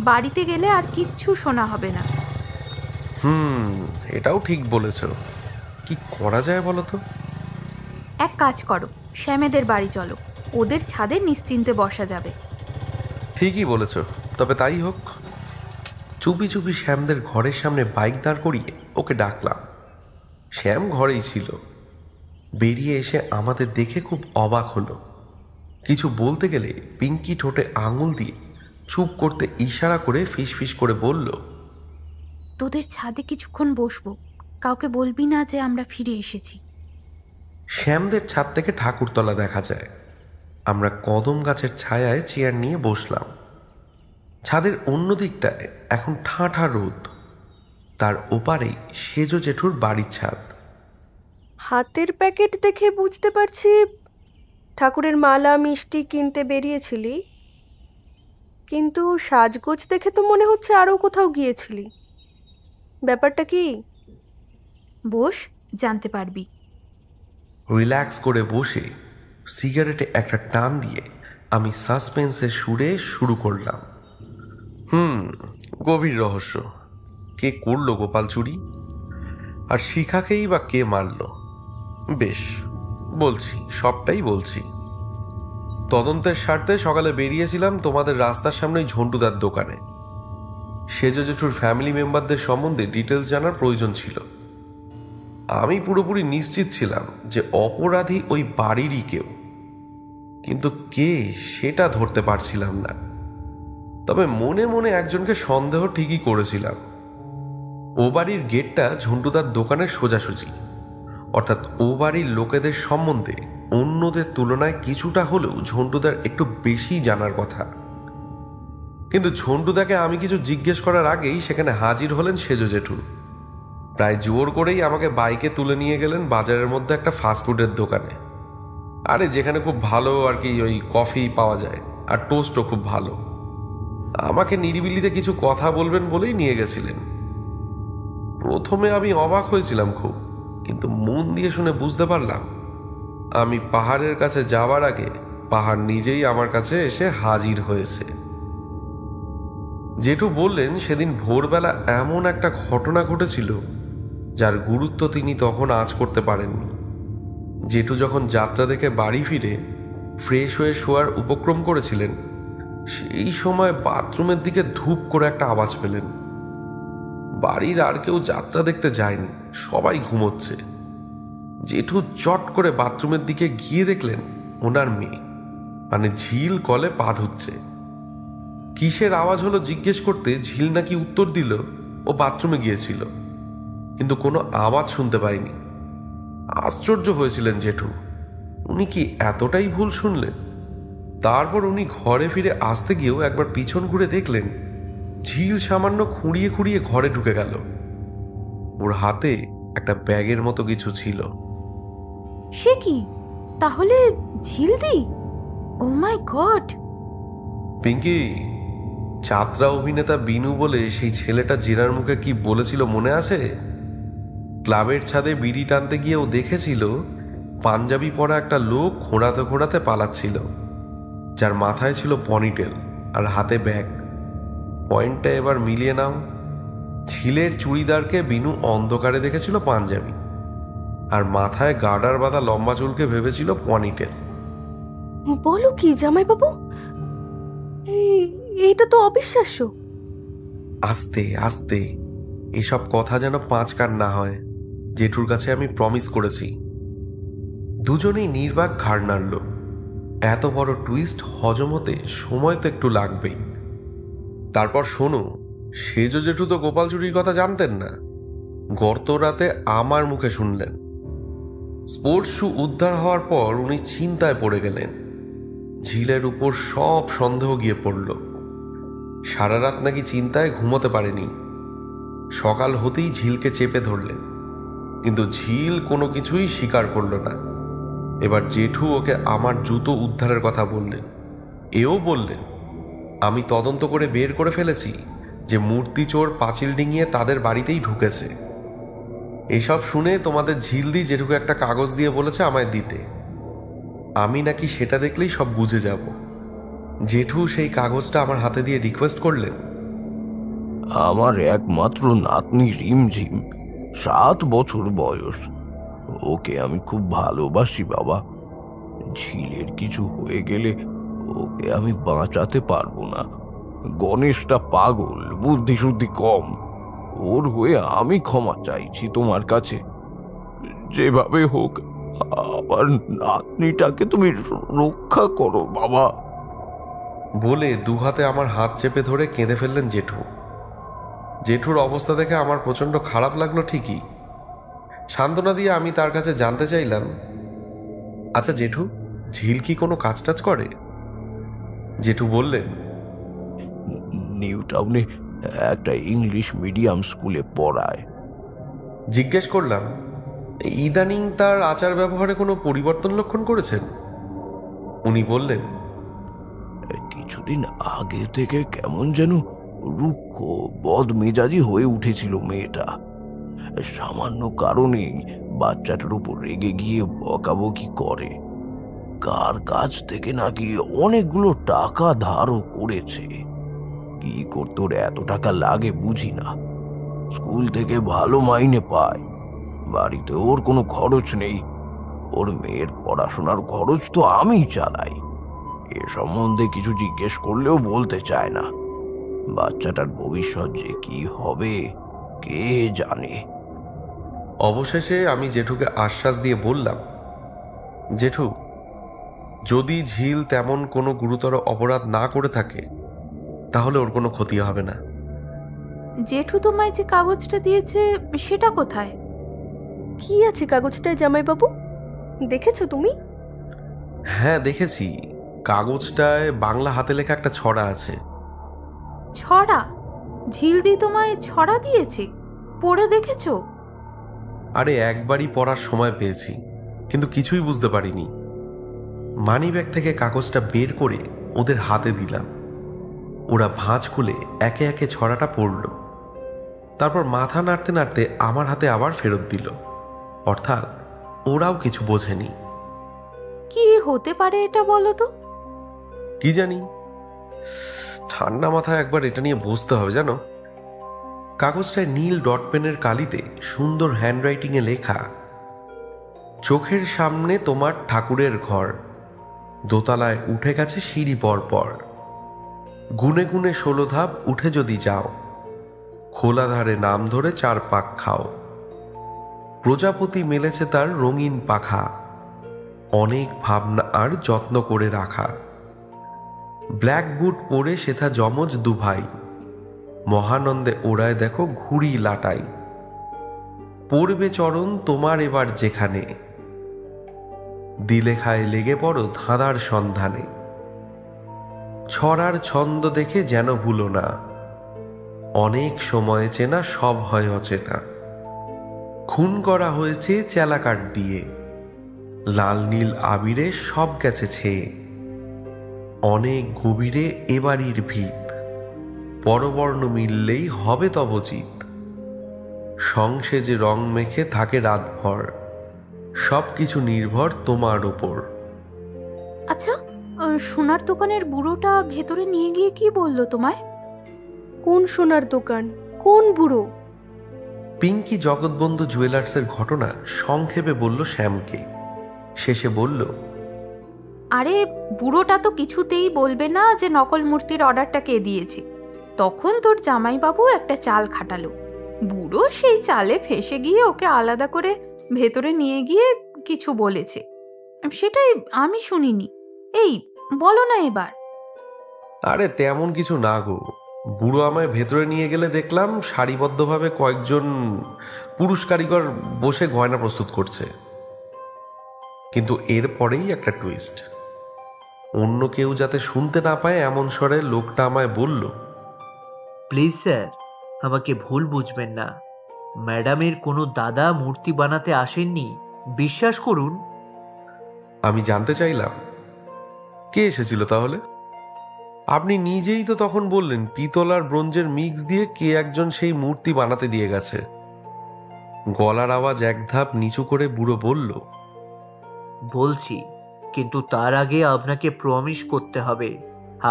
বাড়িতে গেলে আর কিচ্ছু শোনা হবে না। এটাও ঠিক বলেছ। কি করা যায় বলো তো? এক কাজ করো, শ্যামেদের বাড়ি চলো, ওদের ছাদে নিশ্চিন্তে বসা যাবে। ঠিকই বলেছ, তবে তাই হোক। চুপি চুপি শ্যামদের ঘরের সামনে বাইক দাঁড় করিয়ে ওকে ডাকলাম। শ্যাম ঘরেই ছিল। বেরিয়ে এসে আমাদের দেখে খুব অবাক হলো। কিছু বলতে গেলে পিঙ্কি ঠোঁটে আঙুল দিয়ে চুপ করতে ইশারা করে ফিসফিস করে বলল, তোদের ছাদে কিছুক্ষণ বসবো, কাউকে বলবি না যে আমরা ফিরে এসেছি। শ্যামদের ছাদ থেকে ঠাকুরতলা দেখা যায়। আমরা কদম গাছের ছায়ায় চেয়ার নিয়ে বসলাম। ছাদের অন্য দিকটায় এখন ঠাঁঠা রোদ, তার ওপারেই সেজো জেঠুর বাড়ির ছাদ। হাতের প্যাকেট দেখে বুঝতে পারছি ঠাকুরের মালা মিষ্টি কিনতে বেরিয়েছিলি, কিন্তু সাজগোজ দেখে তো মনে হচ্ছে আরও কোথাও গিয়েছিলি। ব্যাপারটা কি? বস, জানতে পারবি। রিল্যাক্স করে বসে সিগারেটে একটা টান দিয়ে আমি সাসপেন্সের সুরে শুরু করলাম। গভীর রহস্য। কে করলো গোপাল চুরি, আর শিখাকেই বা কে মারল? বেশ, বলছি, সবটাই বলছি। তদন্তের স্বার্থে সকালে বেরিয়েছিলাম তোমাদের রাস্তার সামনে ঝন্টুদার দোকানে। সেজো জেঠুর ফ্যামিলি মেম্বারদের সম্বন্ধে ডিটেলস জানার প্রয়োজন ছিল। আমি পুরোপুরি নিশ্চিত ছিলাম যে অপরাধী ওই বাড়িরই কেউ, কিন্তু কে সেটা ধরতে পারছিলাম না। তবে মনে মনে একজনকে সন্দেহ ঠিকই করেছিলাম। ও বাড়ির গেটটা ঝন্টুদার দোকানের সোজাসুজি, অর্থাৎ ও বাড়ির লোকেদের সম্বন্ধে অন্যদের তুলনায় কিছুটা হলেও ঝন্টুদার একটু বেশি জানার কথা। কিন্তু ঝন্টুদাকে আমি কিছু জিজ্ঞেস করার আগেই সেখানে হাজির হলেন সেজো জেঠু। প্রায় জোর করেই আমাকে বাইকে তুলে নিয়ে গেলেন বাজারের মধ্যে একটা ফাস্টফুডের দোকানে, আরে যেখানে খুব ভালো আর কি ওই কফি পাওয়া যায় আর টোস্টও খুব ভালো। আমাকে নিরিবিলিতে কিছু কথা বলবেন বলেই নিয়ে গেছিলেন। প্রথমে আমি অবাক হয়েছিলাম খুব, কিন্তু মন দিয়ে শুনে বুঝতে পারলাম আমি পাহাড়ের কাছে যাওয়ার আগে পাহাড় নিজেই আমার কাছে এসে হাজির হয়েছে। জেঠু বললেন সেদিন ভোরবেলা এমন একটা ঘটনা ঘটেছিল যার গুরুত্ব তিনি তখন আঁচ করতে পারেননি। জেঠু যখন যাত্রা দেখে বাড়ি ফিরে ফ্রেশ হয়ে শোয়ার উপক্রম করেছিলেন, সেই সময় বাথরুমের দিকে ধূপ করে একটা আওয়াজ পেলেন। বাড়ির আর কেউ যাত্রা দেখতে যায়নি, সবাই ঘুমোচ্ছে। জেঠু চট করে বাথরুমের দিকে গিয়ে দেখলেন ওনার মেয়ে মানে ঝিল কলে পা ধুচ্ছে। কিসের আওয়াজ হলো জিজ্ঞেস করতে ঝিল নাকি উত্তর দিল ও বাথরুমে গিয়েছিল, কিন্তু কোনো আওয়াজ শুনতে পায়নি। আশ্চর্য হয়েছিলেন জেঠু, উনি কি এতটাই ভুল শুনলেন? তারপর উনি ঘরে ফিরে আসতে গিয়েও একবার পিছন ঘুরে দেখলেন ঝিল সামান্য খুঁড়িয়ে খুঁড়িয়ে ঘরে ঢুকে গেল। ওর হাতে একটা ব্যাগের মতো কিছু ছিল। সে কি তাহলে ঝিলদি? ও মাই গড! পিঙ্কি, যাত্রা অভিনেতা বিনু বলে সেই ছেলেটা জেরার মুখে কি বলেছিল মনে আছে? ক্লাবের ছাদে বিড়ি টানতে গিয়ে ও দেখেছিল পাঞ্জাবি পরা একটা লোক ঘোরাতে ঘোরাতে পালাচ্ছিল, যার মাথায় ছিল পনিটেল আর হাতে ব্যাগ। পয়েন্টটা এবার মিলিয়ে নাও। ঝিলের চুড়িদারকে বিনু অন্ধকারে দেখেছিল পাঞ্জাবি, আর মাথায় গার্ডার বাঁধা লম্বা চুলকে ভেবেছিল পনিটেল। বলো কি জামাইবাবু, এইটা তো অবিশ্বাস্য। আস্তে আস্তে, এসব কথা যেন 5 কান না হয়। জেঠুর কাছে আমি প্রমিস করেছি। দুজনেই নির্বাক ঘাড় নাড়ল। এত বড় টুইস্ট হজম হতে সময় তো একটু লাগবেই। তারপর শোনো, সেজো জেঠু তো গোপাল চুরির কথা জানতেন না। গত রাতে আমার মুখে শুনলেন। স্পোর্টস শু উদ্ধার হওয়ার পর উনি চিন্তায় পড়ে গেলেন। ঝিলের উপর সব সন্দেহ গিয়ে পড়ল। সারা রাত নাকি চিন্তায় ঘুমোতে পারেনি। সকাল হতেই ঝিলকে চেপে ধরলেন, কিন্তু ঝিল কোনো কিছুই স্বীকার করল না। এবার জেঠু ওকে আমার জুতো উদ্ধারের কথা বললেন। এও বললেন আমি তদন্ত করে বের করে ফেলেছি যে মূর্তি চোর পাঁচিল ডিঙিয়ে তাদের বাড়িতেই ঢুকেছে। এসব শুনে তোমাদের ঝিলদি জেঠুকে একটা কাগজ দিয়ে বলেছে আমায় দিতে। আমি নাকি সেটা দেখলেই সব বুঝে যাব। জেঠু সেই কাগজটা আমার হাতে দিয়ে রিকোয়েস্ট করলেন, আমার একমাত্র নাতনি রিমঝিম, 7 বছর বয়স। ওকে আমি খুব ভালোবাসি বাবা। ঝিলের কিছু হয়ে গেলে ওকে আমি বাঁচাতে পারবো না। গণেশটা পাগল, বুদ্ধি শুদ্ধি কম। ওর হয়ে আমি ক্ষমা চাইছি তোমার কাছে। যেভাবে হোক আমার নাতনিটাকে তুমি রক্ষা করো বাবা। বলে দুহাতে আমার হাত চেপে ধরে কেঁদে ফেললেন জেঠু। জেঠুর অবস্থা দেখে আমার প্রচণ্ড খারাপ লাগলো ঠিকই। সান্ত্বনা দিয়ে আমি তার কাছে জানতে চাইলাম, আচ্ছা জেঠু, ঝিল কি কোনো কাজ টাজ করে? জেঠু বললেন, নিউ টাউনে একটা ইংলিশ মিডিয়াম স্কুলে পড়ায়। জিজ্ঞেস করলাম, ইদানিং তার আচার ব্যবহারে কোনো পরিবর্তন লক্ষণ করেছেন? উনি বললেন, কিছুদিন আগে থেকে কেমন যেন রুক্ষ বদমেজাজি হয়ে উঠেছিল মেয়েটা। সামান্য কারণেই বাচ্চাটার উপর রেগে গিয়ে বকাবকি করে। কার কাছ থেকে নাকি অনেকগুলো টাকা ধারও করেছে। কি করতে ওর এত টাকা লাগে বুঝি না। স্কুল থেকে ভালো মাইনে পায়, বাড়িতে ওর কোনো খরচ নেই। ওর মেয়ের পড়াশোনার খরচ তো আমি চালাই। এ সম্বন্ধে কিছু জিজ্ঞেস করলেও বলতে চায় না। বাচ্চাটার ভবিষ্যৎ যে কি হবে কে জানে। অবশেষে আমি জেঠুকে আশ্বাস দিয়ে বললাম, জেঠু, যদি ঝিল তেমন কোনো গুরুতর অপরাধ না করে থাকে তাহলে ওর কোনো ক্ষতি হবে না। জেঠু তোমায় যে কাগজটা দিয়েছে সেটা কোথায়? কি আছে কাগজটায় জামাইবাবু? দেখেছো তুমি? হ্যাঁ দেখেছি, কাগজটায় বাংলা হাতে লেখা একটা ছড়া আছে। ছড়া? ঝিলদি তোমায় ছড়া দিয়েছে? পড়ে দেখেছো? আরে একবারই পড়ার সময় পেয়েছি, কিন্তু কিছুই বুঝতে পারিনি। মানিব্যাগ থেকে কাগজটা বের করে ওদের হাতে দিলাম। ওরা ভাঁজ খুলে একে একে ছড়াটা পড়ল, তারপর মাথা নাড়তে নাড়তে আমার হাতে আবার ফেরত দিল। অর্থাৎ ওরাও কিছু বোঝেনি। কি হতে পারে এটা বলো তো? কি জানি, ঠান্ডা মাথায় একবার এটা নিয়ে বুঝতে হবে জানো। কাগজটায় নীল ডট পেনের কালিতে সুন্দর হ্যান্ডরাইটিংয়ে লেখা, চোখের সামনে তোমার ঠাকুরের ঘর, দোতলায় উঠে গেছে সিঁড়ি পর পর, গুনে গুনে 16 ধাপ উঠে যদি যাও, খোলা ধারে নাম ধরে 4 পাক খাও, প্রজাপতি মেলেছে তার রঙিন পাখা, অনেক ভাবনা আর যত্ন করে রাখা, ব্ল্যাক বুট পরে সেথা যমজ দুভাই, মহানন্দে ওড়ায় দেখো ঘুড়ি লাটাই, পড়বে চরণ তোমার এবার যেখানে, দিলে খায় লেগে পড়ো ধাঁধার সন্ধানে, ছড়ার ছন্দ দেখে যেন ভুলো না, অনেক সময় চেনা সব হয় অচেনা, খুন করা হয়েছে চেলাকাঠ দিয়ে, লাল নীল আবিরে সব গেছে ছেয়ে, অনেক গভীরে এবাড়ির ভিত, পরবর্ণ মিললেই হবে তব জিত, সংসেজে রং মেখে থাকে রাতভর, সব কিছু নির্ভর তোমার ওপর। আচ্ছা, সোনার দোকানের বুড়োটা ভেতরে নিয়ে গিয়ে কি বললো তোমায়? কোন সোনার দোকান? কোন বুড়ো? পিঙ্কি জগৎবন্ধু জুয়েলার্সের ঘটনা সংক্ষেপে বলল শ্যামকে। শেষে বলল, আরে বুড়োটা তো কিছুতেই বলবে না যে নকল মূর্তির অর্ডারটা কে দিয়েছে। তখন তোর জামাইবাবু একটা চাল খাটালো, বুড়ো সেই চালে ফেঁসে গিয়ে ওকে আলাদা করে ভেতরে নিয়ে গিয়ে কিছু বলেছে, সেটাই আমি শুনিনি। এই বলো না এবার। আরে তেমন কিছু না গো, বুড়ো আমায় ভেতরে নিয়ে গেলে দেখলাম সারিবদ্ধভাবে কয়েকজন পুরুষ কারিগর বসে গয়না প্রস্তুত করছে। কিন্তু এরপরেই একটা টুইস্ট। অন্য কেউ যাতে শুনতে না পায় এমন স্বরে লোকটা আমায় বলল, প্লিজ স্যার, আমাকে ভুল বুঝবেন না, ম্যাডামের কোনো দাদা মূর্তি বানাতে আসেননি, বিশ্বাস করুন। আমি জানতে চাইলাম কে এসেছিল তাহলে? আপনি নিজেই তো তখন বললেন পিতল আর ব্রোঞ্জের মিক্স দিয়ে কে একজন সেই মূর্তি বানাতে দিয়ে গেছে। গলার আওয়াজ এক ধাপ নিচু করে বুড়ো বলল, বলছি, কিন্তু তার আগে আপনাকে প্রমিস করতে হবে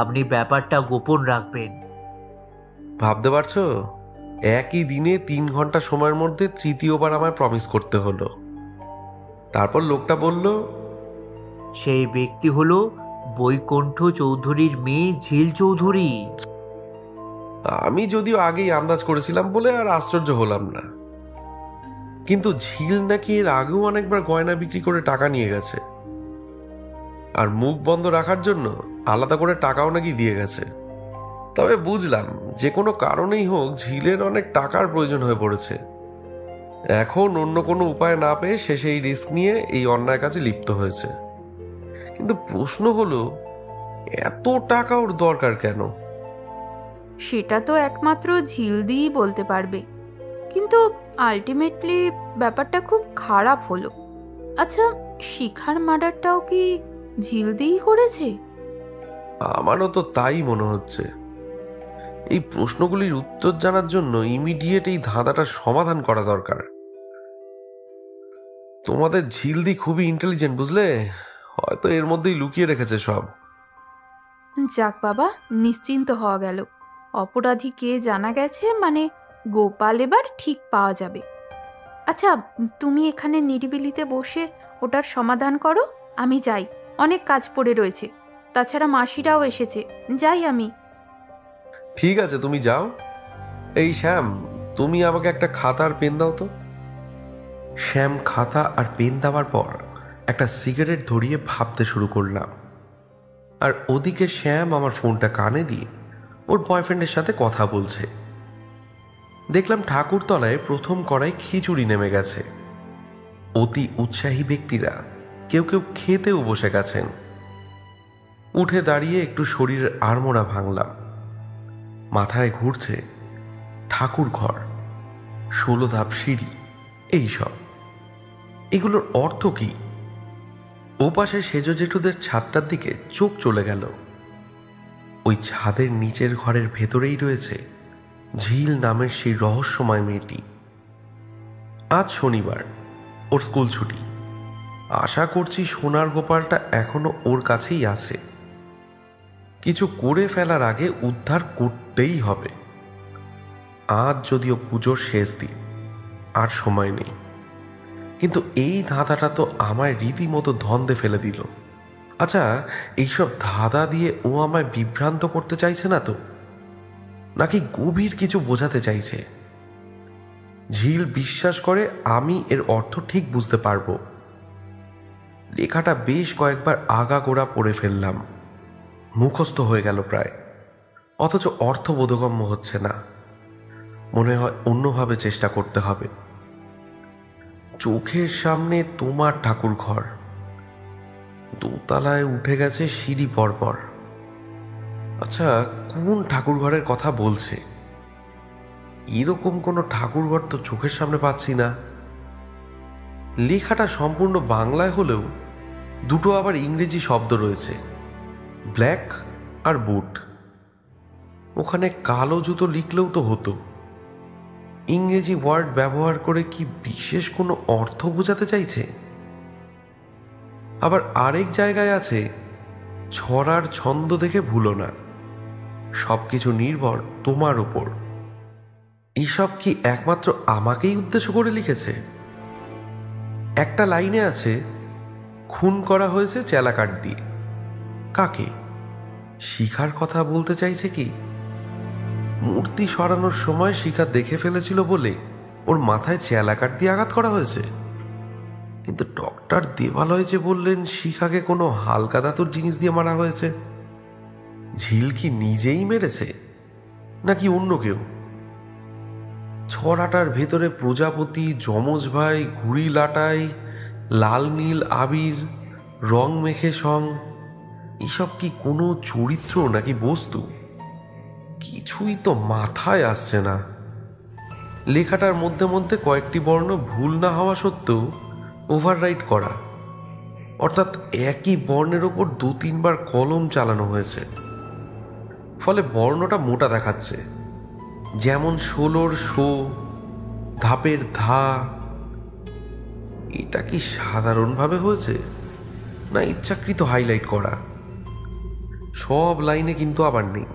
আপনি ব্যাপারটা গোপন রাখবেন। ভাবতে পারছো, একই দিনে 3 ঘন্টা সময়ের মধ্যে তৃতীয়বার আমায় প্রমিস করতে হলো। তারপর লোকটা বলল, সেই ব্যক্তি হলো বৈকুণ্ঠ চৌধুরীর মেয়ে ঝিল চৌধুরী। আমি যদিও আগেই আন্দাজ করেছিলাম বলে আর আশ্চর্য হলাম না, কিন্তু ঝিল নাকি এর আগেও অনেকবার গয়না বিক্রি করে টাকা নিয়ে গেছে, আর মুখ বন্ধ রাখার জন্য আলাদা করে টাকাও নাকি দিয়ে গেছে। তবে বুঝলাম যে কোনো কারণেই হোক ঝিলের অনেক টাকার প্রয়োজন হয়ে পড়েছে। এখন অন্য কোনো উপায় না পেয়ে সে সেই রিস্ক নিয়ে এই অন্যায় কাজে লিপ্ত হয়েছে। কিন্তু প্রশ্ন হলো, এত টাকা ওর দরকার কেন? সেটা তো একমাত্র ঝিল দিয়েই বলতে পারবে, কিন্তু আলটিমেটলি ব্যাপারটা খুব খারাপ হলো। আচ্ছা, শিখার মার্ডারটাও কি ঝিল দিয়েই করেছে? আমারও তো তাই মনে হচ্ছে। এই প্রশ্নগুলির উত্তর জানার জন্য ইমিডিয়েট এই ধাঁধাটার সমাধান করা দরকার। তোমাদের ঝিলদি খুবই ইন্টেলিজেন্ট বুঝলে, হয়তো এর মধ্যেই লুকিয়ে রেখেছে সব। যাক বাবা, নিশ্চিন্ত হওয়া গেল। অপরাধী কে জানা গেছে, মানে গোপাল এবার ঠিক পাওয়া যাবে। আচ্ছা, তুমি এখানে নিরিবিলিতে বসে ওটার সমাধান করো, আমি যাই, অনেক কাজ পড়ে রয়েছে। তাছাড়া মাসিরাও এসেছে, যাই আমি। ঠিক আছে, তুমি যাও। এই শ্যাম, তুমি আমাকে একটা খাতা আর পেন দাও তো। শ্যাম খাতা আর পেন দেওয়ার পর একটা সিগারেট ধরিয়ে ভাবতে শুরু করলাম, আর ওদিকে শ্যাম আমার ফোনটা কানে দিয়ে ওর বয়ফ্রেন্ডের সাথে কথা বলছে। দেখলাম ঠাকুরতলায় প্রথম কড়াই খিচুড়ি নেমে গেছে। অতি উৎসাহী ব্যক্তিরা কেউ কেউ খেতেও বসে গেছেন। উঠে দাঁড়িয়ে একটু শরীরের আড়মোড়া ভাঙলাম। মাথায় ঘুরছে ঠাকুর ঘর, 16 ধাপ সিঁড়ি, এইসব। এগুলোর অর্থ কি? ওপাশে সেজ জেঠুদের ছাদটার দিকে চোখ চলে গেল। ওই ছাদের নিচের ঘরের ভেতরেই রয়েছে ঝিল নামের সেই রহস্যময় মেয়েটি। আজ শনিবার, ওর স্কুল ছুটি। আশা করছি সোনার গোপালটা এখনো ওর কাছেই আছে। কিছু করে ফেলার আগে উদ্ধার করতেই হবে। আজ যদিও পুজোর শেষ দিন, আর সময় নেই, কিন্তু এই ধাঁধাটা তো আমায় রীতিমতো ধন্দে ফেলে দিল। আচ্ছা, এইসব ধাঁধা দিয়ে ও আমায় বিভ্রান্ত করতে চাইছে না তো, নাকি গভীর কিছু বোঝাতে চাইছে? ঝিল বিশ্বাস করে আমি এর অর্থ ঠিক বুঝতে পারবো। লেখাটা বেশ কয়েকবার আগাগোড়া পড়ে ফেললাম, মুখস্থ হয়ে গেল প্রায়, অথচ অর্থ বোধগম্য হচ্ছে না। মনে হয় অন্যভাবে চেষ্টা করতে হবে। চোখের সামনে তোমার ঠাকুর ঘর, দোতলায় উঠে গেছে সিঁড়ি পরপর। আচ্ছা, কোন ঠাকুর ঘরের কথা বলছে? এরকম কোনো ঠাকুর ঘর তো চোখের সামনে পাচ্ছি না। লেখাটা সম্পূর্ণ বাংলায় হলেও দুটো আবার ইংরেজি শব্দ রয়েছে, ব্ল্যাক আর বুট। ওখানে কালো জুতো লিখলেও তো হতো। ইংরেজি ওয়ার্ড ব্যবহার করে কি বিশেষ কোনো অর্থ বোঝাতে চাইছে? আবার আরেক জায়গায় আছে, ছড়ার ছন্দ দেখে ভুলো না, সবকিছু নির্ভর তোমার উপর। এসব কি একমাত্র আমাকেই উদ্দেশ্য করে লিখেছে? একটা লাইনে আছে, খুন করা হয়েছে চেলাকাঠ দিয়ে। কাকে? শিখার কথা বলতে চাইছে কি? মূর্তি সরানোর সময় শিখা দেখে ফেলেছিল বলে ওর মাথায় চেলাকাঠ দিয়ে আঘাত করা হয়েছে। কিন্তু ডক্টর দেবালয় যে বললেন শিখাকে কোনো হালকা ধাতুর জিনিস দিয়ে মারা হয়েছে। ঝিল কি নিজেই মেরেছে, নাকি অন্য কেউ? ছড়াটার ভেতরে প্রজাপতি, যমজ ভাই, ঘুড়ি লাটাই, লাল নীল আবির, রং মেখে সং, এসব কি কোনো চরিত্র নাকি বস্তু? কিছুই তো মাথায় আসছে না। লেখাটার মধ্যে মধ্যে কয়েকটি বর্ণ ভুল না হওয়া সত্ত্বেও ওভাররাইট করা, অর্থাৎ একই বর্ণের ওপর 2-3 বার কলম চালানো হয়েছে। ফলে বর্ণটা মোটা দেখাচ্ছে, যেমন 16-র শো, ধাপের ধা। এটা কি সাধারণভাবে হয়েছে, না ইচ্ছাকৃত হাইলাইট করা? সব লাইনে কিন্তু আবার নেই।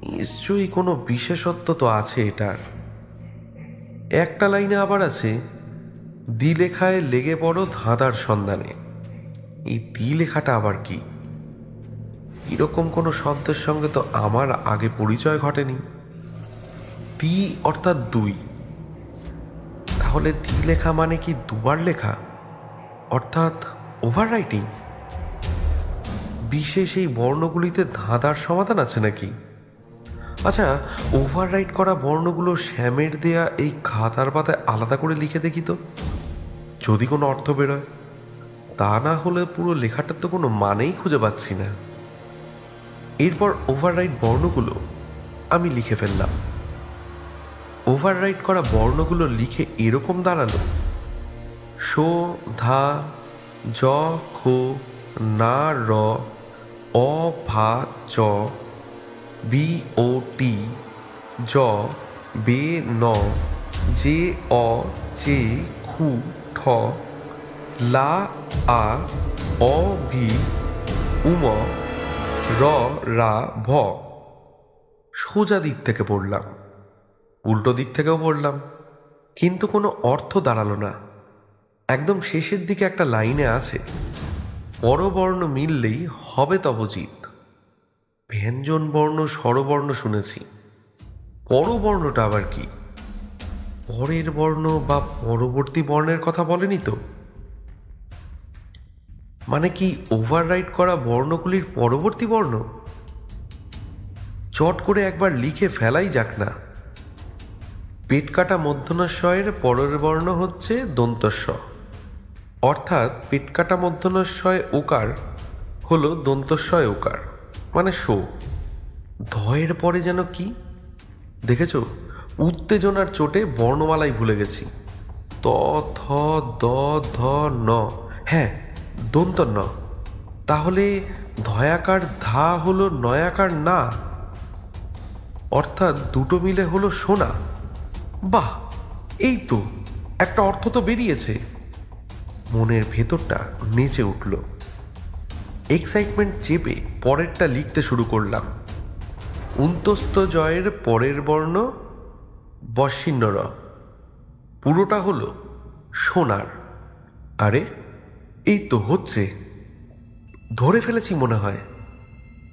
নিশ্চয়ই কোনো বিশেষত্ব তো আছে এটার। একটা লাইনে আবার আছে, দ্বিলেখায় লেগে পড়ো ধাঁধার সন্ধানে। এই দ্বিলেখাটা আবার কি? এরকম কোনো শব্দের সঙ্গে তো আমার আগে পরিচয় ঘটেনি। দ্বি অর্থাৎ 2, তাহলে দ্বিলেখা মানে কি দুবার লেখা, অর্থাৎ ওভাররাইটিং? বিশেষ এই বর্ণগুলিতে ধাঁধার সমাধান আছে নাকি? আচ্ছা, ওভাররাইট করা বর্ণগুলো শ্যামের দেয়া এই খাতার পাতায় আলাদা করে লিখে দেখি তো, যদি কোনো অর্থ বেরোয়। তা না হলে পুরো লেখাটার তো কোনো মানেই খুঁজে পাচ্ছি না। এরপর ওভাররাইট বর্ণগুলো আমি লিখে ফেললাম। ওভাররাইট করা বর্ণগুলো লিখে এরকম দাঁড়ালো, শো ধা জ খো না র অ ভা চ বি ও টি জ বে ন জে অ চে খু ঠ লা আ অ ভি উম র রা ভ। সোজা দিক থেকে পড়লাম, উল্টো দিক থেকেও পড়লাম, কিন্তু কোনো অর্থ দাঁড়ালো না। একদম শেষের দিকে একটা লাইনে আছে, পরবর্ণ মিললেই হবে তবচিত। ব্যঞ্জন বর্ণ স্বরবর্ণ শুনেছি, পরবর্ণটা আবার কি? পরের বর্ণ বা পরবর্তী বর্ণের কথা বলেনি তো? মানে কি ওভাররাইট করা বর্ণগুলির পরবর্তী বর্ণ? চট করে একবার লিখে ফেলাই যাক না। পেট কাটা মধ্যনাস্বয়ের পরের বর্ণ হচ্ছে দন্তস্ব, অর্থাৎ পেটকাটা মধ্যনস্বয় ওকার হলো দন্তস্বয় ওকার, মানে শো। ধয়ের পরে যেন কি দেখেছ, উত্তেজনার চোটে বর্ণমালাই ভুলে গেছি। ত, থ, দ, ধ, ন, হ্যাঁ দন্ত ন। তাহলে ধয়াকার ধা হলো নয়াকার না, অর্থাৎ দুটো মিলে হলো সোনা। বাহ, এই তো একটা অর্থ তো বেরিয়েছে। মনের ভেতরটা নেচে উঠল। এক্সাইটমেন্ট চেপে পরেরটা লিখতে শুরু করলাম। উন্তস্ত জয়ের পরের বর্ণ বর্ষিণ্য র, পুরোটা হলো সোনার। আরে এই তো হচ্ছে, ধরে ফেলেছি মনে হয়।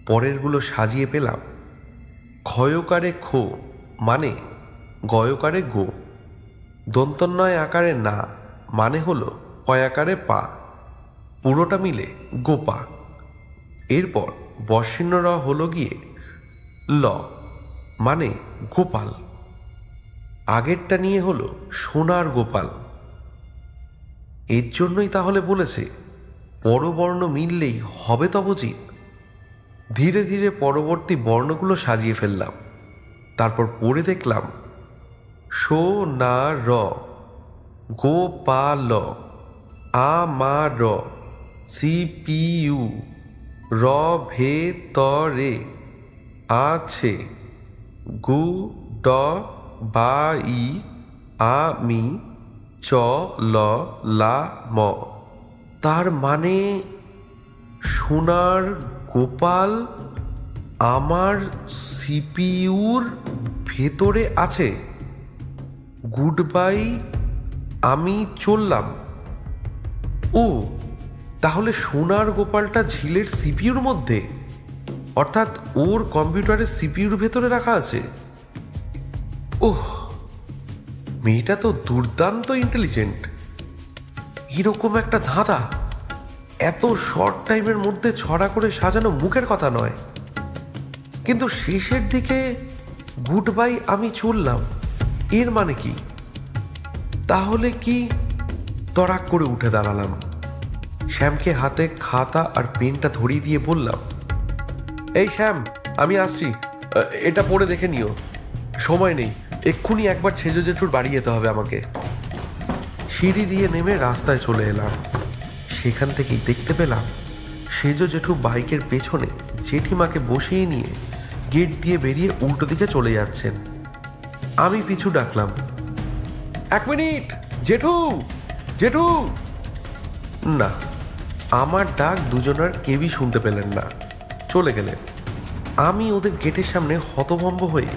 পরেরগুলো সাজিয়ে পেলাম। ক্ষয়কারে খো মানে গয়কারে গো, দন্তন্বয় আকারে না মানে হলো পয়াকারে পা, পুরোটা মিলে গোপা। এরপর বর্ষিণ্য র হলো গিয়ে ল মানে গোপাল। আগেরটা নিয়ে হলো সোনার গোপাল। এর জন্যই তাহলে বলেছে পরবর্ণ মিললেই হবে তবজিৎ। ধীরে ধীরে পরবর্তী বর্ণগুলো সাজিয়ে ফেললাম। তারপর পড়ে দেখলাম সো না র, গো পা ল, আ মা র, CPU, র ভে ত রে, আছে, গু ড বা ই, আ মি, চ ল লা ম। তার মানে সোনার গোপাল আমার সিপিইউর ভেতরে আছে। গুড বাই, আমি চললাম। ও তাহলে সোনার গোপালটা ঝিলের সিপিইউর মধ্যে, অর্থাৎ ওর কম্পিউটারের সিপিইউর ভেতরে রাখা আছে। ওহ, মেয়েটা তো দুর্দান্ত ইন্টেলিজেন্ট। এরকম একটা ধাঁধা এত শর্ট টাইমের মধ্যে ছড়া করে সাজানো মুখের কথা নয়। কিন্তু শেষের দিকে গুড বাই, আমি চললাম, এর মানে কি? তাহলে কি? তড়াক করে উঠে দাঁড়ালাম। শ্যামকে হাতে খাতা আর পেনটা ধরিয়ে দিয়ে বললাম, এই শ্যাম, আমি আসছি, এটা পড়ে দেখে নিও। সময় নেই, এক্ষুনি একবার সেজ জেঠুর বাড়ি যেতে হবে আমাকে। সিঁড়ি দিয়ে নেমে রাস্তায় চলে এলাম। সেখান থেকেই দেখতে পেলাম সেজ জেঠু বাইকের পেছনে জেঠিমাকে বসিয়ে নিয়ে গেট দিয়ে বেরিয়ে উল্টো দিকে চলে যাচ্ছেন। আমি পিছু ডাকলাম, 1 মিনিট জেঠু, জেঠু। না, আমার ডাক দুজনার কেউই শুনতে পেলেন না, চলে গেলেন। আমি ওদের গেটের সামনে হতভম্ব হয়ে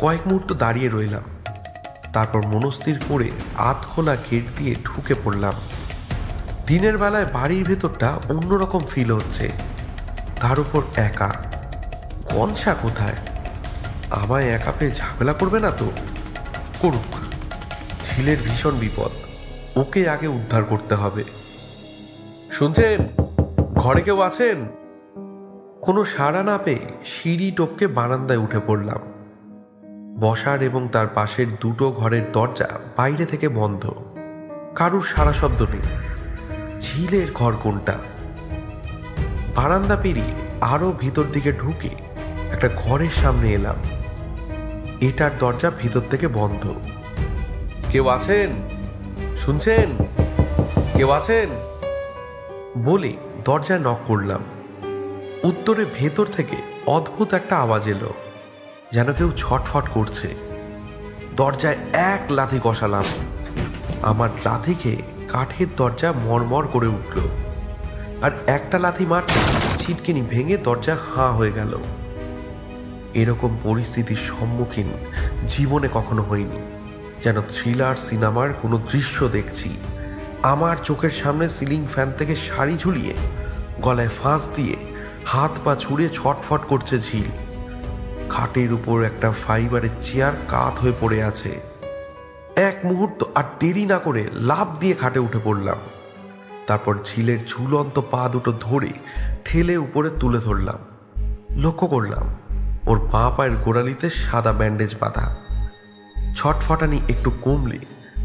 কয়েক মুহূর্ত দাঁড়িয়ে রইলাম। তারপর মনস্থির করে আধ খোলা গেট দিয়ে ঢুকে পড়লাম। দিনের বেলায় বাড়ির ভেতরটা অন্যরকম ফিল হচ্ছে। তার উপর একা। গনসা কোথায়? আমায় একা পেয়ে ঝামেলা করবে না তো? করুক, ঝিলের ভীষণ বিপদ, ওকে আগে উদ্ধার করতে হবে। শুনছেন? ঘরে কেউ আছেন? কোনো সাড়া না পেয়ে সিঁড়ি টপকে বারান্দায় উঠে পড়লাম। বসার এবং তার পাশের দুটো ঘরের দরজা বাইরে থেকে বন্ধ, কারুর সারা শব্দ নেই। ঝিলের ঘর কোনটা? বারান্দা পেরিয়ে আরো ভিতর দিকে ঢুকে একটা ঘরের সামনে এলাম। এটার দরজা ভিতর থেকে বন্ধ। কেউ আছেন? শুনছেন? কেউ আছেন বলে দরজায় নক করলাম। উত্তরে ভেতর থেকে অদ্ভুত একটা আওয়াজ এলো, যেন কেউ ছটফট করছে। দরজায় এক লাথি কষালাম। আমার লাথি খেয়ে কাঠের দরজা মরমর করে উঠল, আর একটা লাথি মারতে ছিটকিনি ভেঙে দরজা হাঁ হয়ে গেল। এরকম পরিস্থিতির সম্মুখীন জীবনে কখনো হয়নি। যেন থ্রিলার সিনেমার কোনো দৃশ্য দেখছি। আমার চোখের সামনে সিলিং ফ্যান থেকে শাড়ি ঝুলিয়ে গলায় ফাঁস দিয়ে হাত পা ছুঁড়ে ছটফট করছে ঝিল। খাটের উপর একটা ফাইবারের চেয়ার কাত হয়ে পড়ে আছে। এক মুহূর্ত আর দেরি না করে লাফ দিয়ে খাটে উঠে পড়লাম। তারপর ঝিলের ঝুলন্ত পা দুটো ধরে ঠেলে উপরে তুলে ধরলাম। লক্ষ্য করলাম ওর বাঁ পায়ের গোড়ালিতে সাদা ব্যান্ডেজ বাঁধা। ছটফটানি একটু কমলে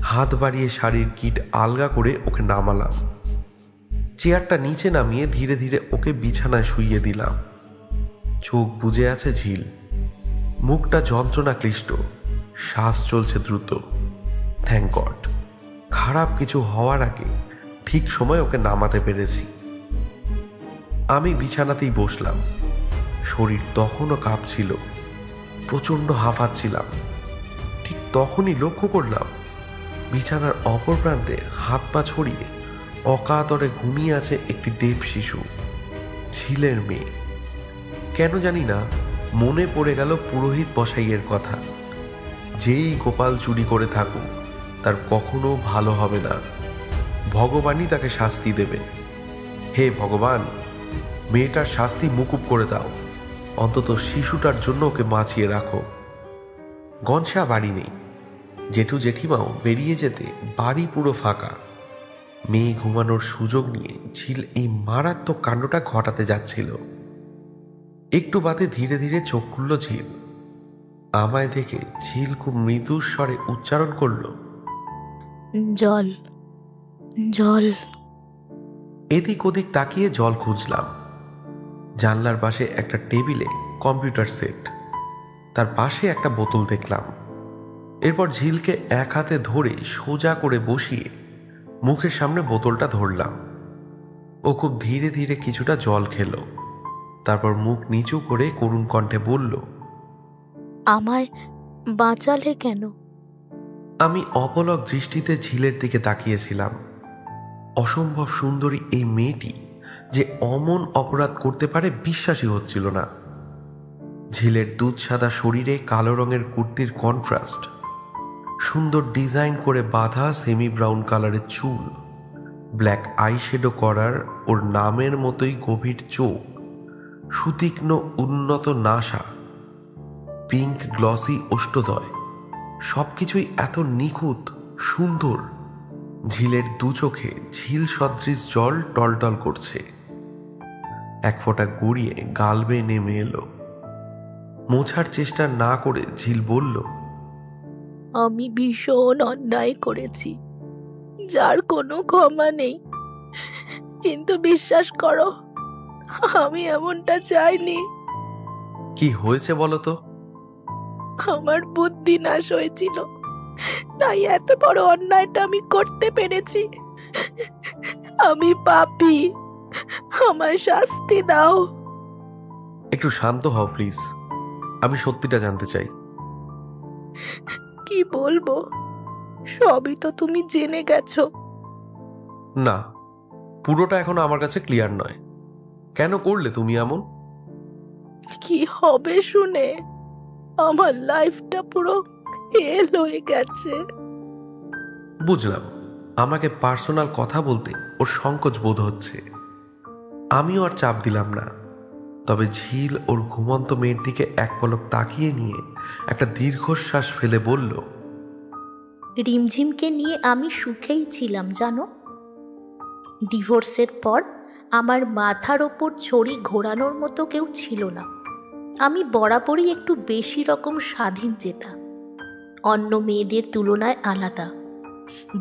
হাত বাড়িয়ে শাড়ির গিট আলগা করে ওকে নামালাম। চেয়ারটা নিচে নামিয়ে ধীরে ধীরে ওকে বিছানায় শুইয়ে দিলাম। চোখ বুজে আছে ঝিল, মুখটা যন্ত্রণা ক্লিষ্ট, শ্বাস চলছে দ্রুত। থ্যাংক গড, খারাপ কিছু হওয়ার আগে ঠিক সময় ওকে নামাতে পেরেছি। আমি বিছানাতেই বসলাম। শরীর তখনও কাঁপছিল, প্রচণ্ড হাঁফাচ্ছিলাম। ঠিক তখনই লক্ষ্য করলাম বিছানার অপর প্রান্তে হাত পা ছড়িয়ে অকাতরে ঘুমিয়ে আছে একটি দেব শিশু, ঝিলের মেয়ে। কেন জানি না মনে পড়ে গেল পুরোহিত মশাইয়ের কথা, যেই গোপাল চুরি করে থাকুক তার কখনো ভালো হবে না, ভগবানই তাকে শাস্তি দেবে। হে ভগবান, মেয়েটার শাস্তি মুকুব করে দাও, অন্তত শিশুটার জন্য ওকে বাঁচিয়ে রাখো। গনসা বাড়ি নেই, জেঠু জেঠিমাও বেরিয়ে যেতে বাড়ি পুরো ফাঁকা। মেয়ে ঘুমানোর সুযোগ নিয়ে ঝিল এই মারাত্মক কাণ্ডটা ঘটাতে যাচ্ছিল। একটু বাদে ধীরে ধীরে চোখ খুলল ঝিল। আমায় দেখে ঝিল খুব মৃদু স্বরে উচ্চারণ করল, জল, জল। এদিক ওদিক তাকিয়ে জল খুঁজলাম। জানলার পাশে একটা টেবিলে কম্পিউটার সেট, তার পাশে একটা বোতল দেখলাম। এরপর ঝিলকে এক হাতে ধরে সোজা করে বসিয়ে মুখের সামনে বোতলটা ধরলাম। ও খুব ধীরে ধীরে কিছুটা জল খেলো, তারপর মুখ নিচু করে করুণ কণ্ঠে বলল, আমায় বাঁচালে কেন? আমি অপলক দৃষ্টিতে ঝিলের দিকে তাকিয়েছিলাম। অসম্ভব সুন্দরী এই মেয়েটি যে অমন অপরাধ করতে পারে বিশ্বাসই হচ্ছিল না। ঝিলের দুধ সাদা শরীরে কালো রঙের কুর্তির কন্ট্রাস্ট, সুন্দর ডিজাইন করে বাঁধা সেমি ব্রাউন কালারের চুল, ব্ল্যাক আইশ্যাডো করার ওর নামের মতোই গভীর চোখ, সুতীক্ষ্ণ উন্নত নাসা, পিঙ্ক গ্লসি ওষ্ঠদয়, সবকিছুই এত নিখুঁত সুন্দর। ঝিলের দু চোখে ঝিল সদৃশ জল টলটল করছে। এক ফোঁটা গড়িয়ে গাল বেয়ে নেমে এলো। মোছার চেষ্টা না করে ঝিল বলল, আমি ভীষণ অন্যায় করেছি, যার কোনো ক্ষমা নেই। কিন্তু বিশ্বাস করো, আমি এমনটা চাইনি। কি হয়েছে বলো তো? আমার বুদ্ধি নাশ হয়েছিল, তাই এত বড় অন্যায়টা আমি করতে পেরেছি। আমি পাপী, আমায় শাস্তি দাও। একটু শান্ত হও প্লিজ, আমি সত্যিটা জানতে চাই। কি বলবো, সবই তো তুমি জেনে গেছো। না, পুরোটা এখন আমার কাছে ক্লিয়ার নয়। কেন করলে তুমি এমন? কি হবে শুনে? আমার লাইফটা পুরো ফেল হয়ে গেছে। বুঝলাম, আমাকে পার্সোনাল কথা বলতে ওর সংকোচ বোধ হচ্ছে। আমিও আর চাপ দিলাম না। তবে ঝিল ওর ঘুমন্ত মেয়ের দিকে এক পলক তাকিয়ে নিয়ে একটা দীর্ঘশ্বাস ফেলে বলল, রিমঝিমকে নিয়ে আমি সুখেই ছিলাম জানো। ডিভোর্সের পর আমার মাথার ওপর ছড়ি ঘোরানোর মতো কেউ ছিল না। আমি বরাবরই একটু বেশি রকম স্বাধীন চেতা, অন্য মেয়েদের তুলনায় আলাদা।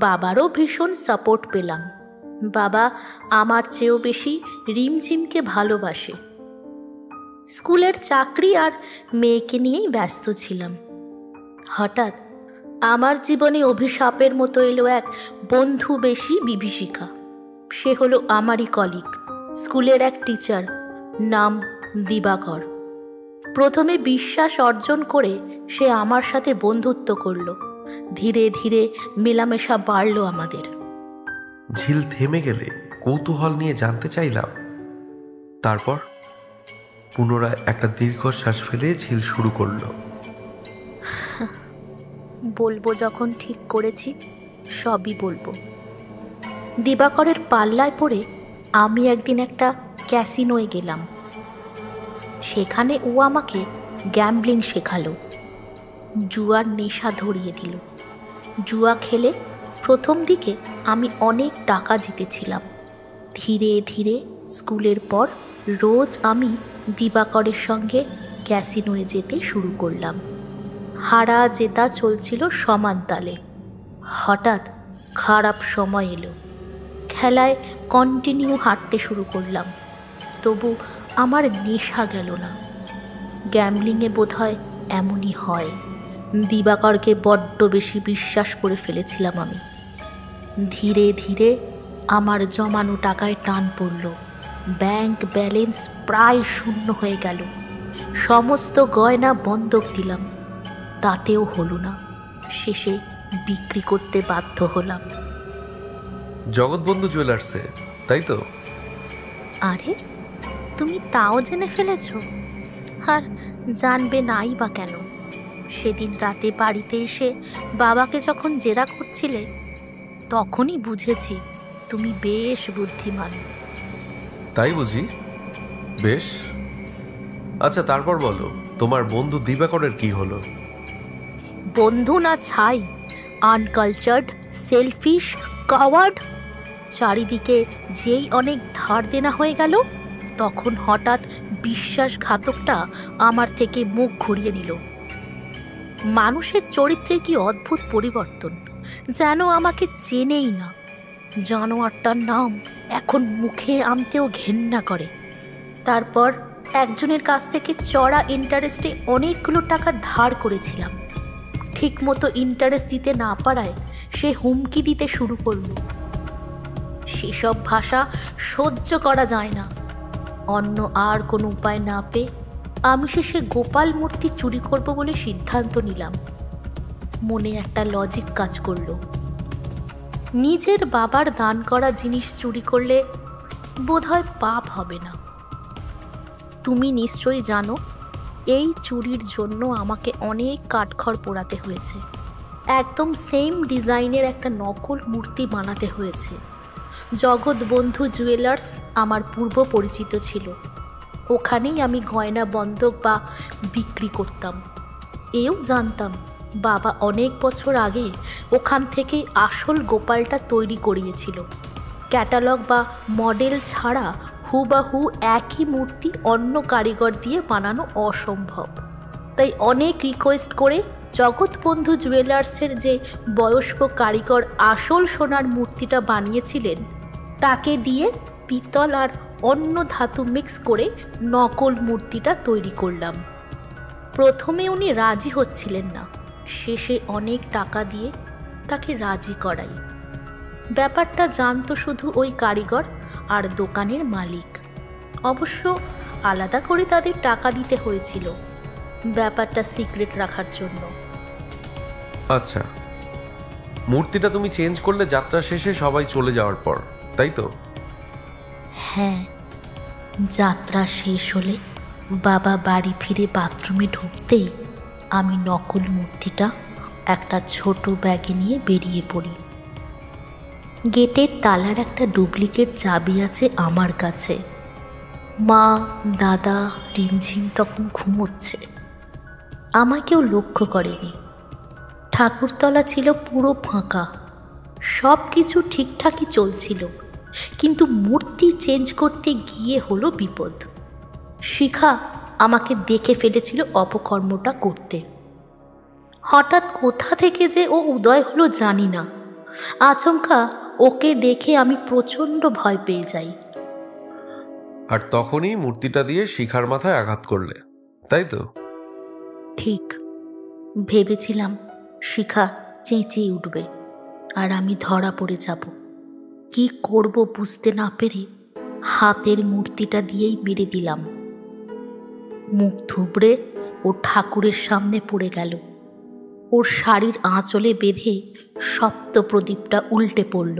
বাবারও ভীষণ সাপোর্ট পেলাম। বাবা আমার চেয়েও বেশি রিমঝিমকে ভালোবাসে। স্কুলের চাকরি আর মেয়েকে নিয়েই ব্যস্ত ছিলাম। হঠাৎ আমার জীবনে অভিশাপের মতো এলো এক বন্ধু বেশি বিভীষিকা। সে হলো আমারই কলিগ, স্কুলের এক টিচার, নাম দিবাকর। প্রথমে বিশ্বাস অর্জন করে সে আমার সাথে বন্ধুত্ব করলো। ধীরে ধীরে মেলামেশা বাড়লো আমাদের। ঝিল থেমে গেলে কৌতূহল নিয়ে জানতে চাইলাম, তারপর? পুনরায় একটা দীর্ঘশ্বাস ফেলে ঝিল শুরু করলো, বলবো যখন ঠিক করেছি সবই বলবো। দিবাকরের পাল্লায় পড়ে আমি একদিন একটা ক্যাসিনোয় গেলাম। সেখানে ও আমাকে গ্যাম্বলিং শেখালো, জুয়ার নেশা ধরিয়ে দিল। জুয়া খেলে প্রথম দিকে আমি অনেক টাকা জিতেছিলাম। ধীরে ধীরে স্কুলের পর রোজ আমি দিবাকরের সঙ্গে ক্যাসিনোয়ে যেতে শুরু করলাম। হারা জেতা চলছিল সমান তালে। হঠাৎ খারাপ সময় এলো। খেলায় কন্টিনিউ হাঁটতে শুরু করলাম, তবু আমার নেশা গেল না। গ্যাম্বলিংয়ে বোধহয় এমনই হয়। দিবাকরকে বড্ড বেশি বিশ্বাস করে ফেলেছিলাম আমি। ধীরে ধীরে আমার জমানো টাকায় টান পড়ল। ব্যাংক ব্যালেন্স প্রায় শূন্য হয়ে গেল। সমস্ত গয়না বন্ধক দিলাম, তাতেও হলো না। শেষে বিক্রি করতে বাধ্য হলাম। জগৎবন্ধু জুয়েলার্সে, তাই তো? আরে, তুমি তাও জেনে ফেলেছ? আর জানবে নাই বা কেন? সেদিন রাতে বাড়িতে এসে বাবাকে যখন জেরা করছিলে, তখনই বুঝেছি তুমি বেশ বুদ্ধিমান। তাই বুঝি? বেশ। আচ্ছা, তারপর বলো, তোমার বন্ধু দিবাকরের কি হলো? বন্ধু না ছাই, আনকালচার্ড, সেলফিশ, কাওয়ার্ড। চারিদিকে যেই অনেক ধার দেনা হয়ে গেল, তখন হঠাৎ বিশ্বাসঘাতকটা আমার থেকে মুখ ঘুরিয়ে নিল। মানুষের চরিত্রের কি অদ্ভুত পরিবর্তন, যেন আমাকে চেনেই না। জানোয়ারটার নাম এখন মুখে আনতেও ঘেন্না করে। তারপর একজনের কাছ থেকে চড়া ইন্টারেস্টে অনেকগুলো টাকা ধার করেছিলাম। ঠিক মতো ইন্টারেস্ট দিতে না পারায় সে হুমকি দিতে শুরু করল। সেসব ভাষা সহ্য করা যায় না। অন্য আর কোনো উপায় না পেয়ে আমি শেষে গোপাল মূর্তি চুরি করব বলে সিদ্ধান্ত নিলাম। মনে একটা লজিক কাজ করল। নিজের বাবার দান করা জিনিস চুরি করলে বোধহয় পাপ হবে না। তুমি নিশ্চয়ই জানো, এই চুরির জন্য আমাকে অনেক কাঠখড় পোড়াতে হয়েছে। একদম সেম ডিজাইনের একটা নকল মূর্তি বানাতে হয়েছে। জগৎবন্ধু জুয়েলার্স আমার পূর্ব পরিচিত ছিল। ওখানেই আমি গয়না বন্ধক বা বিক্রি করতাম। এও জানতাম বাবা অনেক বছর আগে ওখান থেকেই আসল গোপালটা তৈরি করিয়েছিল। ক্যাটালগ বা মডেল ছাড়া হুবাহু একই মূর্তি অন্য কারিগর দিয়ে বানানো অসম্ভব। তাই অনেক রিকোয়েস্ট করে জগৎবন্ধু জুয়েলার্সের যে বয়স্ক কারিগর আসল সোনার মূর্তিটা বানিয়েছিলেন, তাকে দিয়ে পিতল আর অন্য ধাতু মিক্স করে নকল মূর্তিটা তৈরি করলাম। প্রথমে উনি রাজি হচ্ছিলেন না, শেষে অনেক টাকা দিয়ে তাকে রাজি করাই। ব্যাপারটা জানতো শুধু ওই কারিগর আর দোকানের মালিক। অবশ্য আলাদা করে তাদের টাকা দিতে হয়েছিল ব্যাপারটা সিক্রেট রাখার জন্য। আচ্ছা, মূর্তিটা তুমি চেঞ্জ করলে যাত্রা শেষে সবাই চলে যাওয়ার পর, তাই তো? হ্যাঁ, যাত্রা শেষ হলে বাবা বাড়ি ফিরে বাথরুমে ঢুকতেই আমি নকল মূর্তিটা একটা ছোট ব্যাগে নিয়ে বেরিয়ে পড়ি। গেটের তালার একটা ডুপ্লিকেট চাবি আছে আমার কাছে। মা, দাদা, রিমঝিম তখন ঘুমোচ্ছে। আমায় কেউ লক্ষ্য করেনি। ঠাকুরতলা ছিল পুরো ফাঁকা। সব কিছু ঠিকঠাকই চলছিল, কিন্তু মূর্তি চেঞ্জ করতে গিয়ে হলো বিপদ। শিখা আমাকে দেখে ফেলেছিল অপকর্মটা করতে। হঠাৎ কোথা থেকে যে ও উদয় হলো জানি না। আচমকা ওকে দেখে আমি প্রচণ্ড ভয় পেয়ে যাই। আর তখনই মূর্তিটা দিয়ে শিখার মাথায় আঘাত করলে, তাই তো? ঠিক। ভেবেছিলাম শিখা চেঁচিয়ে উঠবে আর আমি ধরা পড়ে যাব। কি করব বুঝতে না পেরে হাতের মূর্তিটা দিয়েই মেরে দিলাম। মুখ থুবড়ে ও ঠাকুরের সামনে পড়ে গেল। ওর শাড়ির আঁচলে বেঁধে সপ্ত প্রদীপটা উল্টে পড়ল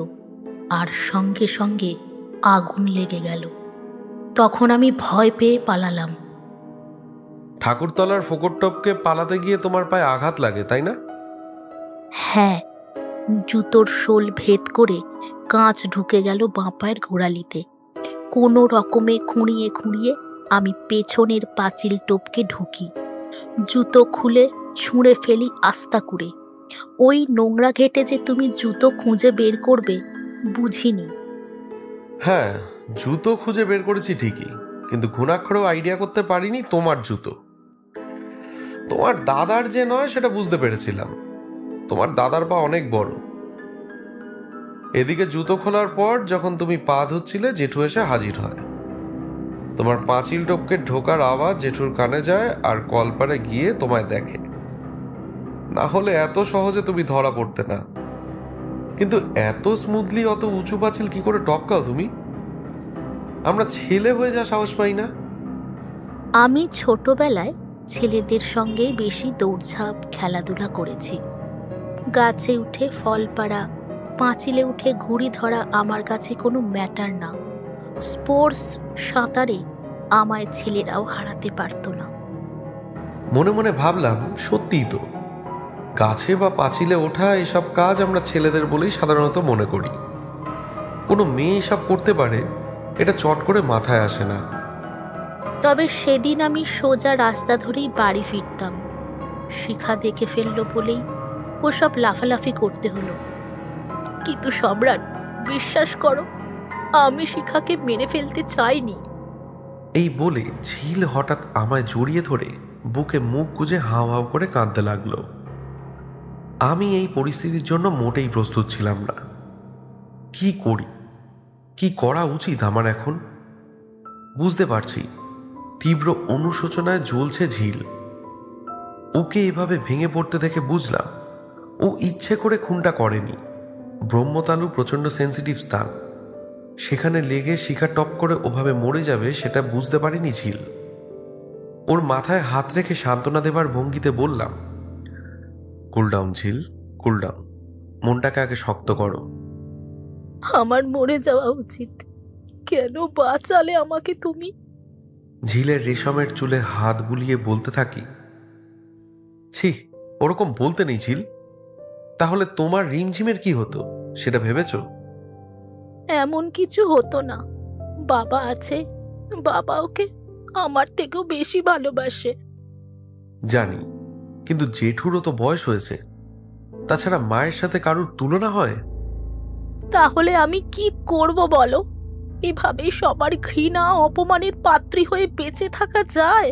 আর সঙ্গে সঙ্গে আগুন লেগে গেল। তখন আমি ভয় পেয়ে পালালাম। ঠাকুরতলার ফোকরটপকে পালাতে গিয়ে তোমার পায়ে আঘাত লাগে, তাই না? হ্যাঁ, জুতোর শোল ভেদ করে কাঁচ ঢুকে গেল বাঁ পায়ের গোড়ালিতে। কোনো রকমে খুঁড়িয়ে খুঁড়িয়ে আমি পেছনের পাঁচিল টপকে ঢুকি। জুতো খুলে ছুঁড়ে ফেলি আস্তা করে। ওই নোংরা ঘেটে যে তুমি জুতো খুঁজে বের করবে বুঝিনি। হ্যাঁ, জুতো খুঁজে বের করেছি ঠিকই, কিন্তু ঘুণাক্ষরেও আইডিয়া করতে পারিনি তোমার জুতো। তোমার দাদার যে নয় সেটা বুঝতে পেরেছিলাম। তোমার দাদার পা অনেক বড়। এদিকে জুতো খোলার পর যখন তুমি পা ধুচ্ছিলে, জেঠু এসে হাজির হয়। তোমার পাঁচিল টপকে ঢোকার আওয়াজ জেঠুর কানে যায় আর কলপারে গিয়ে তোমায় দেখে। না হলে এত সহজে তুমি ধরা পড়তে না। কিন্তু এত স্মুথলি অত উঁচু পাঁচিল কি করে টপকাও তুমি? আমরা ছেলে হয়ে যা সাহস পাই না। আমি ছোটবেলায় ছেলেদের সঙ্গেই বেশি দৌড়ঝাঁপ খেলাধুলা করেছি। গাছে উঠে ফল পাড়া, পাঁচিলে উঠে ঘুড়ি ধরা আমার কাছে কোনো ম্যাটার না। স্পোর্টস, সাঁতারে আমায় ছেলেরাও হারাতে পারতো না। মনে মনে ভাবলাম, সত্যিই তো, গাছে বা পাঁচিলে ওঠা এসব কাজ আমরা ছেলেদের বলেই সাধারণত মনে করি। কোনো মেয়ে এসব করতে পারে এটা চট করে মাথায় আসে না। তবে সেদিন আমি সোজা রাস্তা ধরেই বাড়ি ফিরতাম। শিখা দেখে ফেললো বলেই ওসব লাফালাফি করতে হলো। কিন্তু সম্রাট, বিশ্বাস করো, আমি শিখাকে মেরে ফেলতে চাইনি। এই বলে ঝিল হঠাৎ আমায় জড়িয়ে ধরে বুকে মুখ গুজে হাও হাও করে কাঁদতে লাগলো। আমি এই পরিস্থিতির জন্য মোটেই প্রস্তুত ছিলাম না। কি করি, কি করা উচিত আমার এখন? বুঝতে পারছি তীব্র অনুশোচনায় জ্বলছে ঝিল। ওকে এভাবে ভেঙে পড়তে দেখে বুঝলাম ও ইচ্ছে করে খুনটা করেনি। ব্রহ্মতালু প্রচণ্ড সেন্সিটিভ স্থান, সেখানে লেগে শিখা টপ করে ওভাবে মরে যাবে সেটা বুঝতে পারিনি ঝিল। ওর মাথায় হাত রেখে সান্ত্বনা দেবার ভঙ্গিতে বললাম, কুল ডাউন ঝিল, কুল ডাউন, মনটাকে আগে শক্ত করো। আমার মরে যাওয়া উচিত। কেন বাঁচালে আমাকে তুমি? ঝিলের রেশমের চুলে হাত বুলিয়ে বলতে থাকি, ছি, ওরকম বলতে নেই ঝিল। তাহলে তোমার রিমঝিমের কি হতো সেটা ভেবেছো? এমন কিছু হতো না। বাবা আছে, বাবা ওকে আমার থেকেও বেশি ভালোবাসে। জানি, কিন্তু জেঠুরও তো বয়স হয়েছে। তাছাড়া মায়ের সাথে কারুর তুলনা হয়? তাহলে আমি কি করব বলো? এভাবে সবার ঘৃণা অপমানের পাত্রী হয়ে বেঁচে থাকা যায়?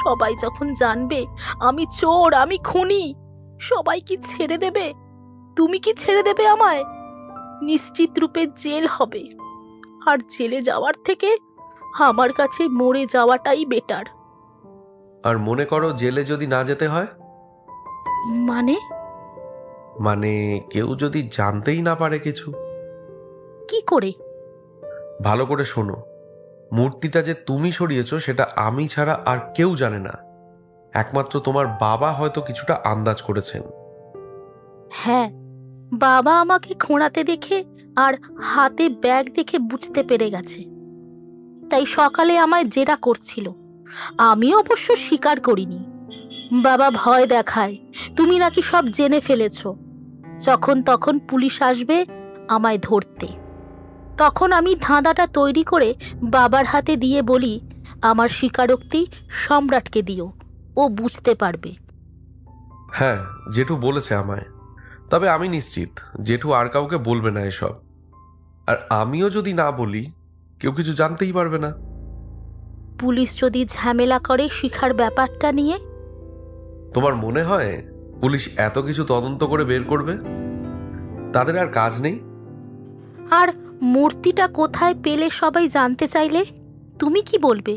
সবাই যখন জানবে আমি চোর, আমি খুনি, সবাই কি ছেড়ে দেবে? তুমি কি ছেড়ে দেবে আমায়? নিশ্চিত রূপে জেল হবে। আর জেলে যাওয়ার থেকে আমার কাছে মরে যাওয়াটাই বেটার। আর মনে করো জেলে যদি না যেতে হয়? মানে কেউ যদি জানতেই না পারে কিছু? কি করে? ভালো করে শোনো, মূর্তিটা যে তুমি সরিয়েছো সেটা আমি ছাড়া আর কেউ জানে না। একমাত্র তোমার বাবা হয়তো কিছুটা আন্দাজ করেছেন। হ্যাঁ, বাবা আমাকে খোঁড়াতে দেখে আর হাতে ব্যাগ দেখে বুঝতে পেরে গেছে। তাই সকালে আমায় জেরা করছিল। আমি অবশ্য স্বীকার করিনি। বাবা ভয় দেখায়, তুমি নাকি সব জেনে ফেলেছ। যখন তখন পুলিশ আসবে আমায় ধরতে। তখন আমি ধাঁধাটা তৈরি করে বাবার হাতে দিয়ে বলি, আমার স্বীকারোক্তি সম্রাটকে দিও, ও বুঝতে পারবে। হ্যাঁ, জেঠু বলেছে আমায়। তবে আমি নিশ্চিত জেঠু আর কাউকে বলবে না এসব। আর আমিও যদি না বলি কেউ কিছু জানতেই পারবে না। পুলিশ যদি ঝামেলা করে শিখার ব্যাপারটা নিয়ে? তোমার মনে হয় পুলিশ এত কিছু তদন্ত করে বের করবে? তাদের আর কাজ নেই? আর মূর্তিটা কোথায় পেলে সবাই জানতে চাইলে তুমি কি বলবে?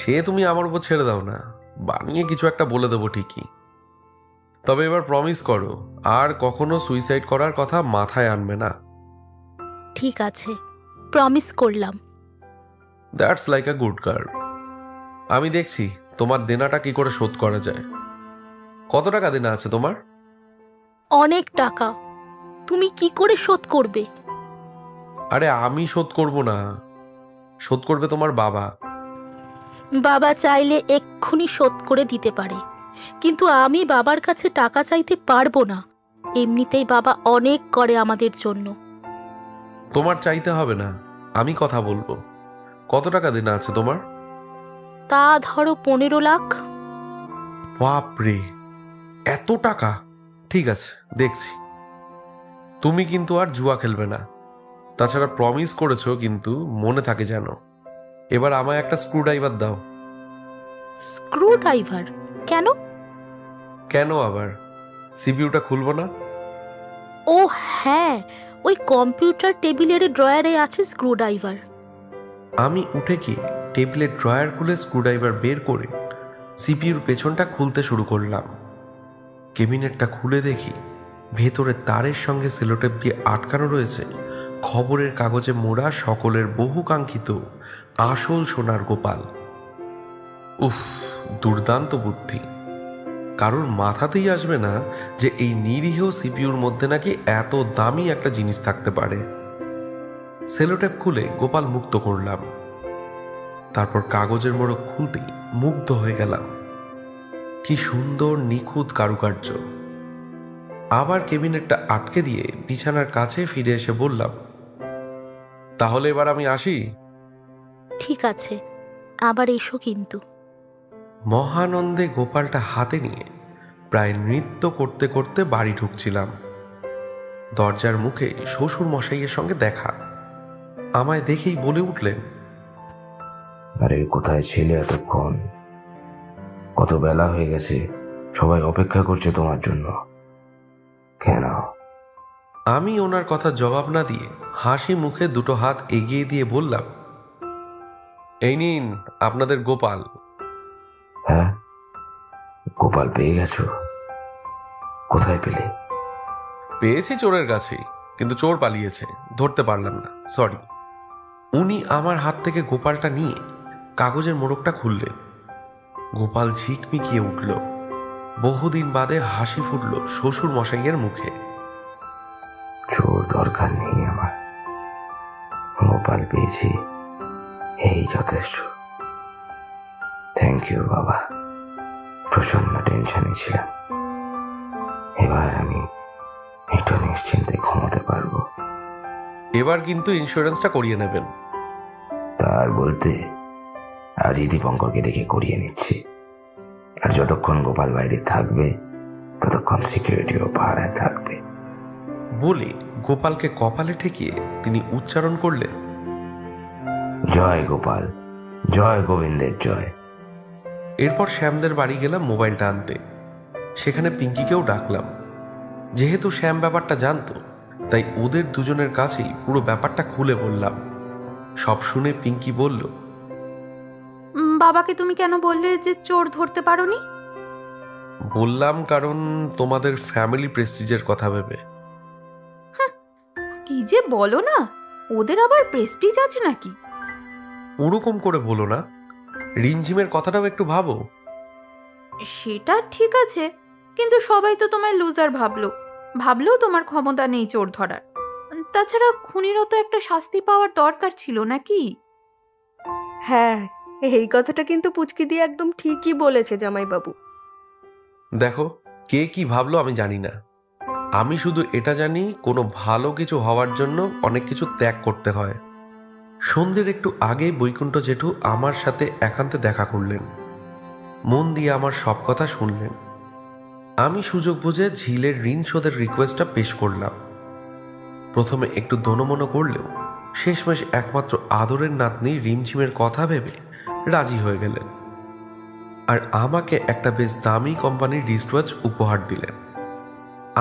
সে তুমি আমার উপর ছেড়ে দাও না, বানিয়ে কিছু একটা বলে দেবো ঠিকই। তবে এবার প্রমিস করো আর কখনো সুইসাইড করার কথা মাথায় আনবে না। ঠিক আছে, প্রমিস করলাম। That's like a good girl. আমি দেখছি তোমার দেনাটা কি করে শোধ করা যায়। কত টাকা দেনা আছে তোমার? অনেক টাকা। তুমি কি করে শোধ করবে? আরে আমি শোধ করব না, শোধ করবে তোমার বাবা। বাবা চাইলে এক্ষুনি শোধ করে দিতে পারে, কিন্তু আমি বাবার কাছে টাকা চাইতে পারবো না। এমনিতেই বাবা অনেক করে আমাদের জন্য। তোমার চাইতে হবে না, আমি কথা বলবো। কত টাকা দেনা আছে তোমার? তা ধরো 15 লাখ। বাপরে, এত টাকা! ঠিক আছে, দেখছি। তুমি কিন্তু আর জুয়া খেলবে না। তাছাড়া প্রমিস করেছো কিন্তু মনে থাকে যেন। এবার আমায় একটা স্ক্রু ড্রাইভার দাও। Screw driver? কেন? কেন আবার? সিপিইউটা খুলবো না? ও হ্যাঁ, ওই কম্পিউটার টেবিলের ড্রয়ারে আছে স্ক্রুড্রাইভার। আমি উঠে গিয়ে টেবিলের ড্রয়ার খুলে স্ক্রুড্রাইভার বের করে সিপিইউর পেছনটা খুলতে শুরু করলাম। কেবিনেটটা খুলে দেখি ভেতরে তারের সঙ্গে সেলোটেপ দিয়ে আটকানো রয়েছে খবরের কাগজে মোড়া সকলের বহুকাঙ্ক্ষিত আসল সোনার গোপাল। উফ, দুর্দান্ত বুদ্ধি। কারোর মাথাতেই আসবে না যে এই নিরীহ সিপিইউর মধ্যে নাকি এত দামি একটা জিনিস থাকতে পারে। সেলোটেপ খুলে গোপাল মুক্ত করলাম। তারপর কাগজের মোড়ক খুলতেই মুগ্ধ হয়ে গেলাম। কি সুন্দর নিখুঁত কারুকার্য। আবার কেবিনেটটা আটকে দিয়ে বিছানার কাছে ফিরে এসে বললাম, তাহলে এবার আমি আসি। ঠিক আছে, আবার এসো কিন্তু। মহানন্দে গোপালটা হাতে নিয়ে প্রায় নৃত্য করতে করতে বাড়ি ঢুকছিলাম। দরজার মুখে শ্বশুর মশাইয়ের সঙ্গে দেখা। আমায় দেখেই বলে উঠলেন, আরে কোথায় ছিলে এতক্ষণ? কত বেলা হয়ে গেছে, সবাই অপেক্ষা করছে তোমার জন্য। কেন? আমি ওনার কথা জবাব না দিয়ে হাসি মুখে দুটো হাত এগিয়ে দিয়ে বললাম, এই নিন আপনাদের গোপাল। হ্যাঁ, গোপাল পেয়ে গেছো? কোথায় পেলে? পেয়েছি চোরের কাছেই, কিন্তু চোর পালিয়েছে, ধরতে পারলাম না, সরি। উনি আমার হাত থেকে গোপালটা নিয়ে কাগজের মোড়কটা খুললেন। গোপাল ঝিকমিকিয়ে উঠল। বহুদিন বাদে হাসি ফুটল শ্বশুর মশাইয়ের মুখে। চোর দরকার নেই আমার, গোপাল পেয়েছি, এই যথেষ্ট। থ্যাংক ইউ বাবা, প্রচন্ড টেনশনে ছিলাম। এবার আমি একটু নিশ্চিন্তে ঘুমোতে পারবো। এবার কিন্তু ইন্স্যুরেন্সটা করিয়ে নেবেন। তার বলতে আজই দীপঙ্করকে ডেকে করিয়ে নিচ্ছি। আর যতক্ষণ গোপাল বাইরে থাকবে ততক্ষণ সিকিউরিটিও পাহারায় থাকবে। বলে গোপালকে কপালে ঠেকিয়ে তিনি উচ্চারণ করলেন, জয় গোপাল, জয় গোবিন্দের জয়। এরপর শ্যামদের বাড়ি গেলাম মোবাইলটা আনতে। সেখানে পিঙ্কিকেও ডাকলাম। যেহেতু শ্যাম ব্যাপারটা জানতো, তাই ওদের দুজনের কাছেই পুরো ব্যাপারটা খুলে বললাম। সব শুনে পিঙ্কি বলল, বাবাকে তুমি কেন বললে যে চোর ধরতে পারোনি? বললাম কারণ তোমাদের ফ্যামিলি প্রেস্টিজের কথা ভেবে। কি যে বলো না, ওদের আবার প্রেস্টিজ আছে নাকি? ওরকম করে বলো না, রিমঝিমের কথাটাও একটু ভাবো। সেটা ঠিক আছে, কিন্তু সবাই তো তোমায় লুজার ভাবলেও তোমার ক্ষমতা নেই চোর ধরার। তাছাড়া খুনিরও তো একটা শাস্তি পাওয়ার দরকার ছিল নাকি? হ্যাঁ, এই কথাটা কিন্তু পুচকি দিয়ে একদম ঠিকই বলেছে জামাইবাবু। দেখো, কে কি ভাবলো আমি জানি না। আমি শুধু এটা জানি, কোনো ভালো কিছু হওয়ার জন্য অনেক কিছু ত্যাগ করতে হয়। সন্ধ্যের একটু আগে বৈকুণ্ঠ জেঠু আমার সাথে একান্তে দেখা করলেন। মন দিয়ে আমার সব কথা শুনলেন। আমি সুযোগ বুঝে ঝিলের ঋণ শোধের রিকোয়েস্টটা পেশ করলাম। প্রথমে একটু দোনমনো করলেও শেষমেশ একমাত্র আদরের নাতনি রিমঝিমের কথা ভেবে রাজি হয়ে গেলেন। আর আমাকে একটা বেশ দামি কোম্পানির রিস্টওয়াচ উপহার দিলেন।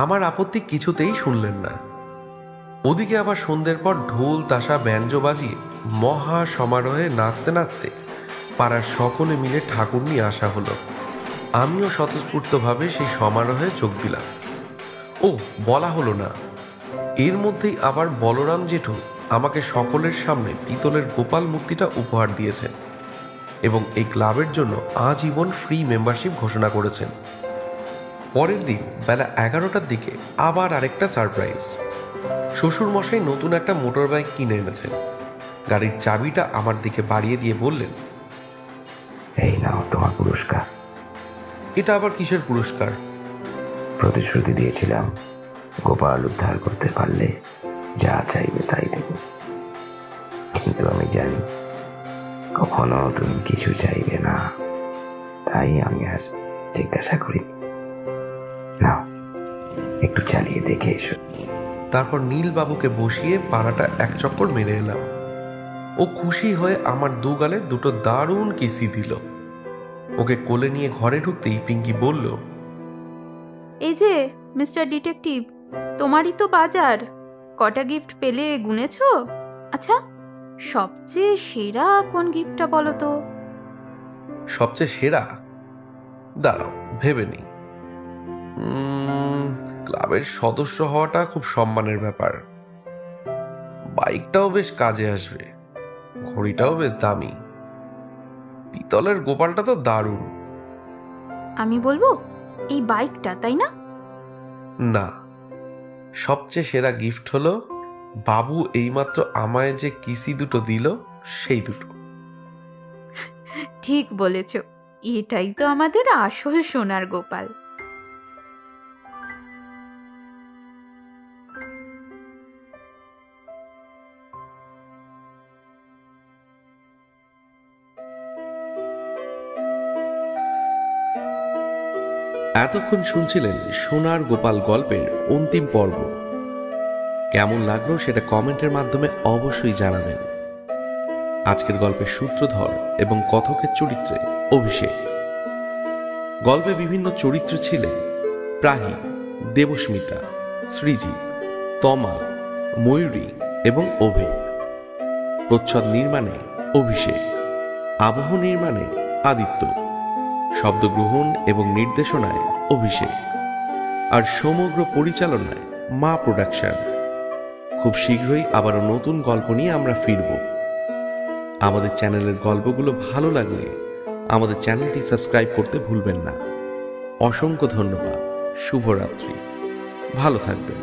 আমার আপত্তি কিছুতেই শুনলেন না। ওদিকে আবার সন্ধ্যের পর ঢোল তাশা ব্যঞ্জো বাজিয়ে মহা সমারোহে নাচতে নাচতে পাড়ার সকলে মিলে ঠাকুর নিয়ে আসা হলো। আমিও স্বতঃস্ফূর্তভাবে সেই সমারোহে যোগ দিলাম। ও বলা হলো না, এর মধ্যেই আবার বলরাম জেঠু আমাকে সকলের সামনে পিতলের গোপাল মূর্তিটা উপহার দিয়েছেন এবং এই ক্লাবের জন্য আজীবন ফ্রি মেম্বারশিপ ঘোষণা করেছেন। পরের দিন বেলা 11টার দিকে আবার আরেকটা সারপ্রাইজ। শ্বশুরমশাই নতুন একটা মোটর বাইক কিনে এনেছেন। গাড়ির চাবিটা আমার দিকে বাড়িয়ে দিয়ে বললেন, এই নাও তোমার পুরস্কার। এটা আবার কিসের পুরস্কার? প্রতিশ্রুতি দিয়েছিলাম গোপাল উদ্ধার করতে পারলে যা চাইবে তাই দেব, কিন্তু আমি জানি কখনো তুমি কিছু চাইবে না, তাই আমি আর জিজ্ঞাসা করিনি। নাও, একটু চালিয়ে দেখে এসো। তারপর নীলবাবুকে বসিয়ে পাড়াটা এক চক্কর মেরে এলাম। ও খুশি হয়ে আমার দু গালে দুটো দারুণ কিসি দিল। ওকে কোলে নিয়ে ঘরে ঢুকতেই পিঙ্কি বলল, এই যে মিস্টার ডিটেকটিভ, তোমারই তো বাজার, কটা গিফট পেলে গুনেছো? আচ্ছা, সবচেয়ে সেরা কোন গিফটটা বলো তো? সবচেয়ে সেরা? দাঁড়াও ভেবে নিই। ক্লাবের সদস্য হওয়াটা খুব সম্মানের ব্যাপার, বাইকটাও বেশ কাজে আসবে, ঘড়িটাও বেশ দামি, পিতলের গোপালটা তো দারুণ। আমি বলবো এই বাইকটা, তাই না? না, সবচেয়ে সেরা গিফট হলো বাবু এইমাত্র আমায় যে কিসি দুটো দিল, সেই দুটো। ঠিক বলেছ, এটাই তো আমাদের আসল সোনার গোপাল। এতক্ষণ শুনছিলেন সোনার গোপাল গল্পের অন্তিম পর্ব। কেমন লাগলো সেটা কমেন্টের মাধ্যমে অবশ্যই জানাবেন। আজকের গল্পের সূত্রধর এবং কথকের চরিত্রে অভিষেক। গল্পে বিভিন্ন চরিত্র ছিলেন প্রাহী, দেবস্মিতা, সৃজিত, তমা, ময়ূরী এবং অভিক। প্রচ্ছদ নির্মাণে অভিষেক, আবহ নির্মাণে আদিত্য, শব্দগ্রহণ এবং নির্দেশনায় অভিষেক, আর সমগ্র পরিচালনায় মা প্রোডাকশন। খুব শীঘ্রই আবারও নতুন গল্প নিয়ে আমরা ফিরব। আমাদের চ্যানেলের গল্পগুলো ভালো লাগলে আমাদের চ্যানেলটি সাবস্ক্রাইব করতে ভুলবেন না। অসংখ্য ধন্যবাদ। শুভরাত্রি। ভালো থাকবেন।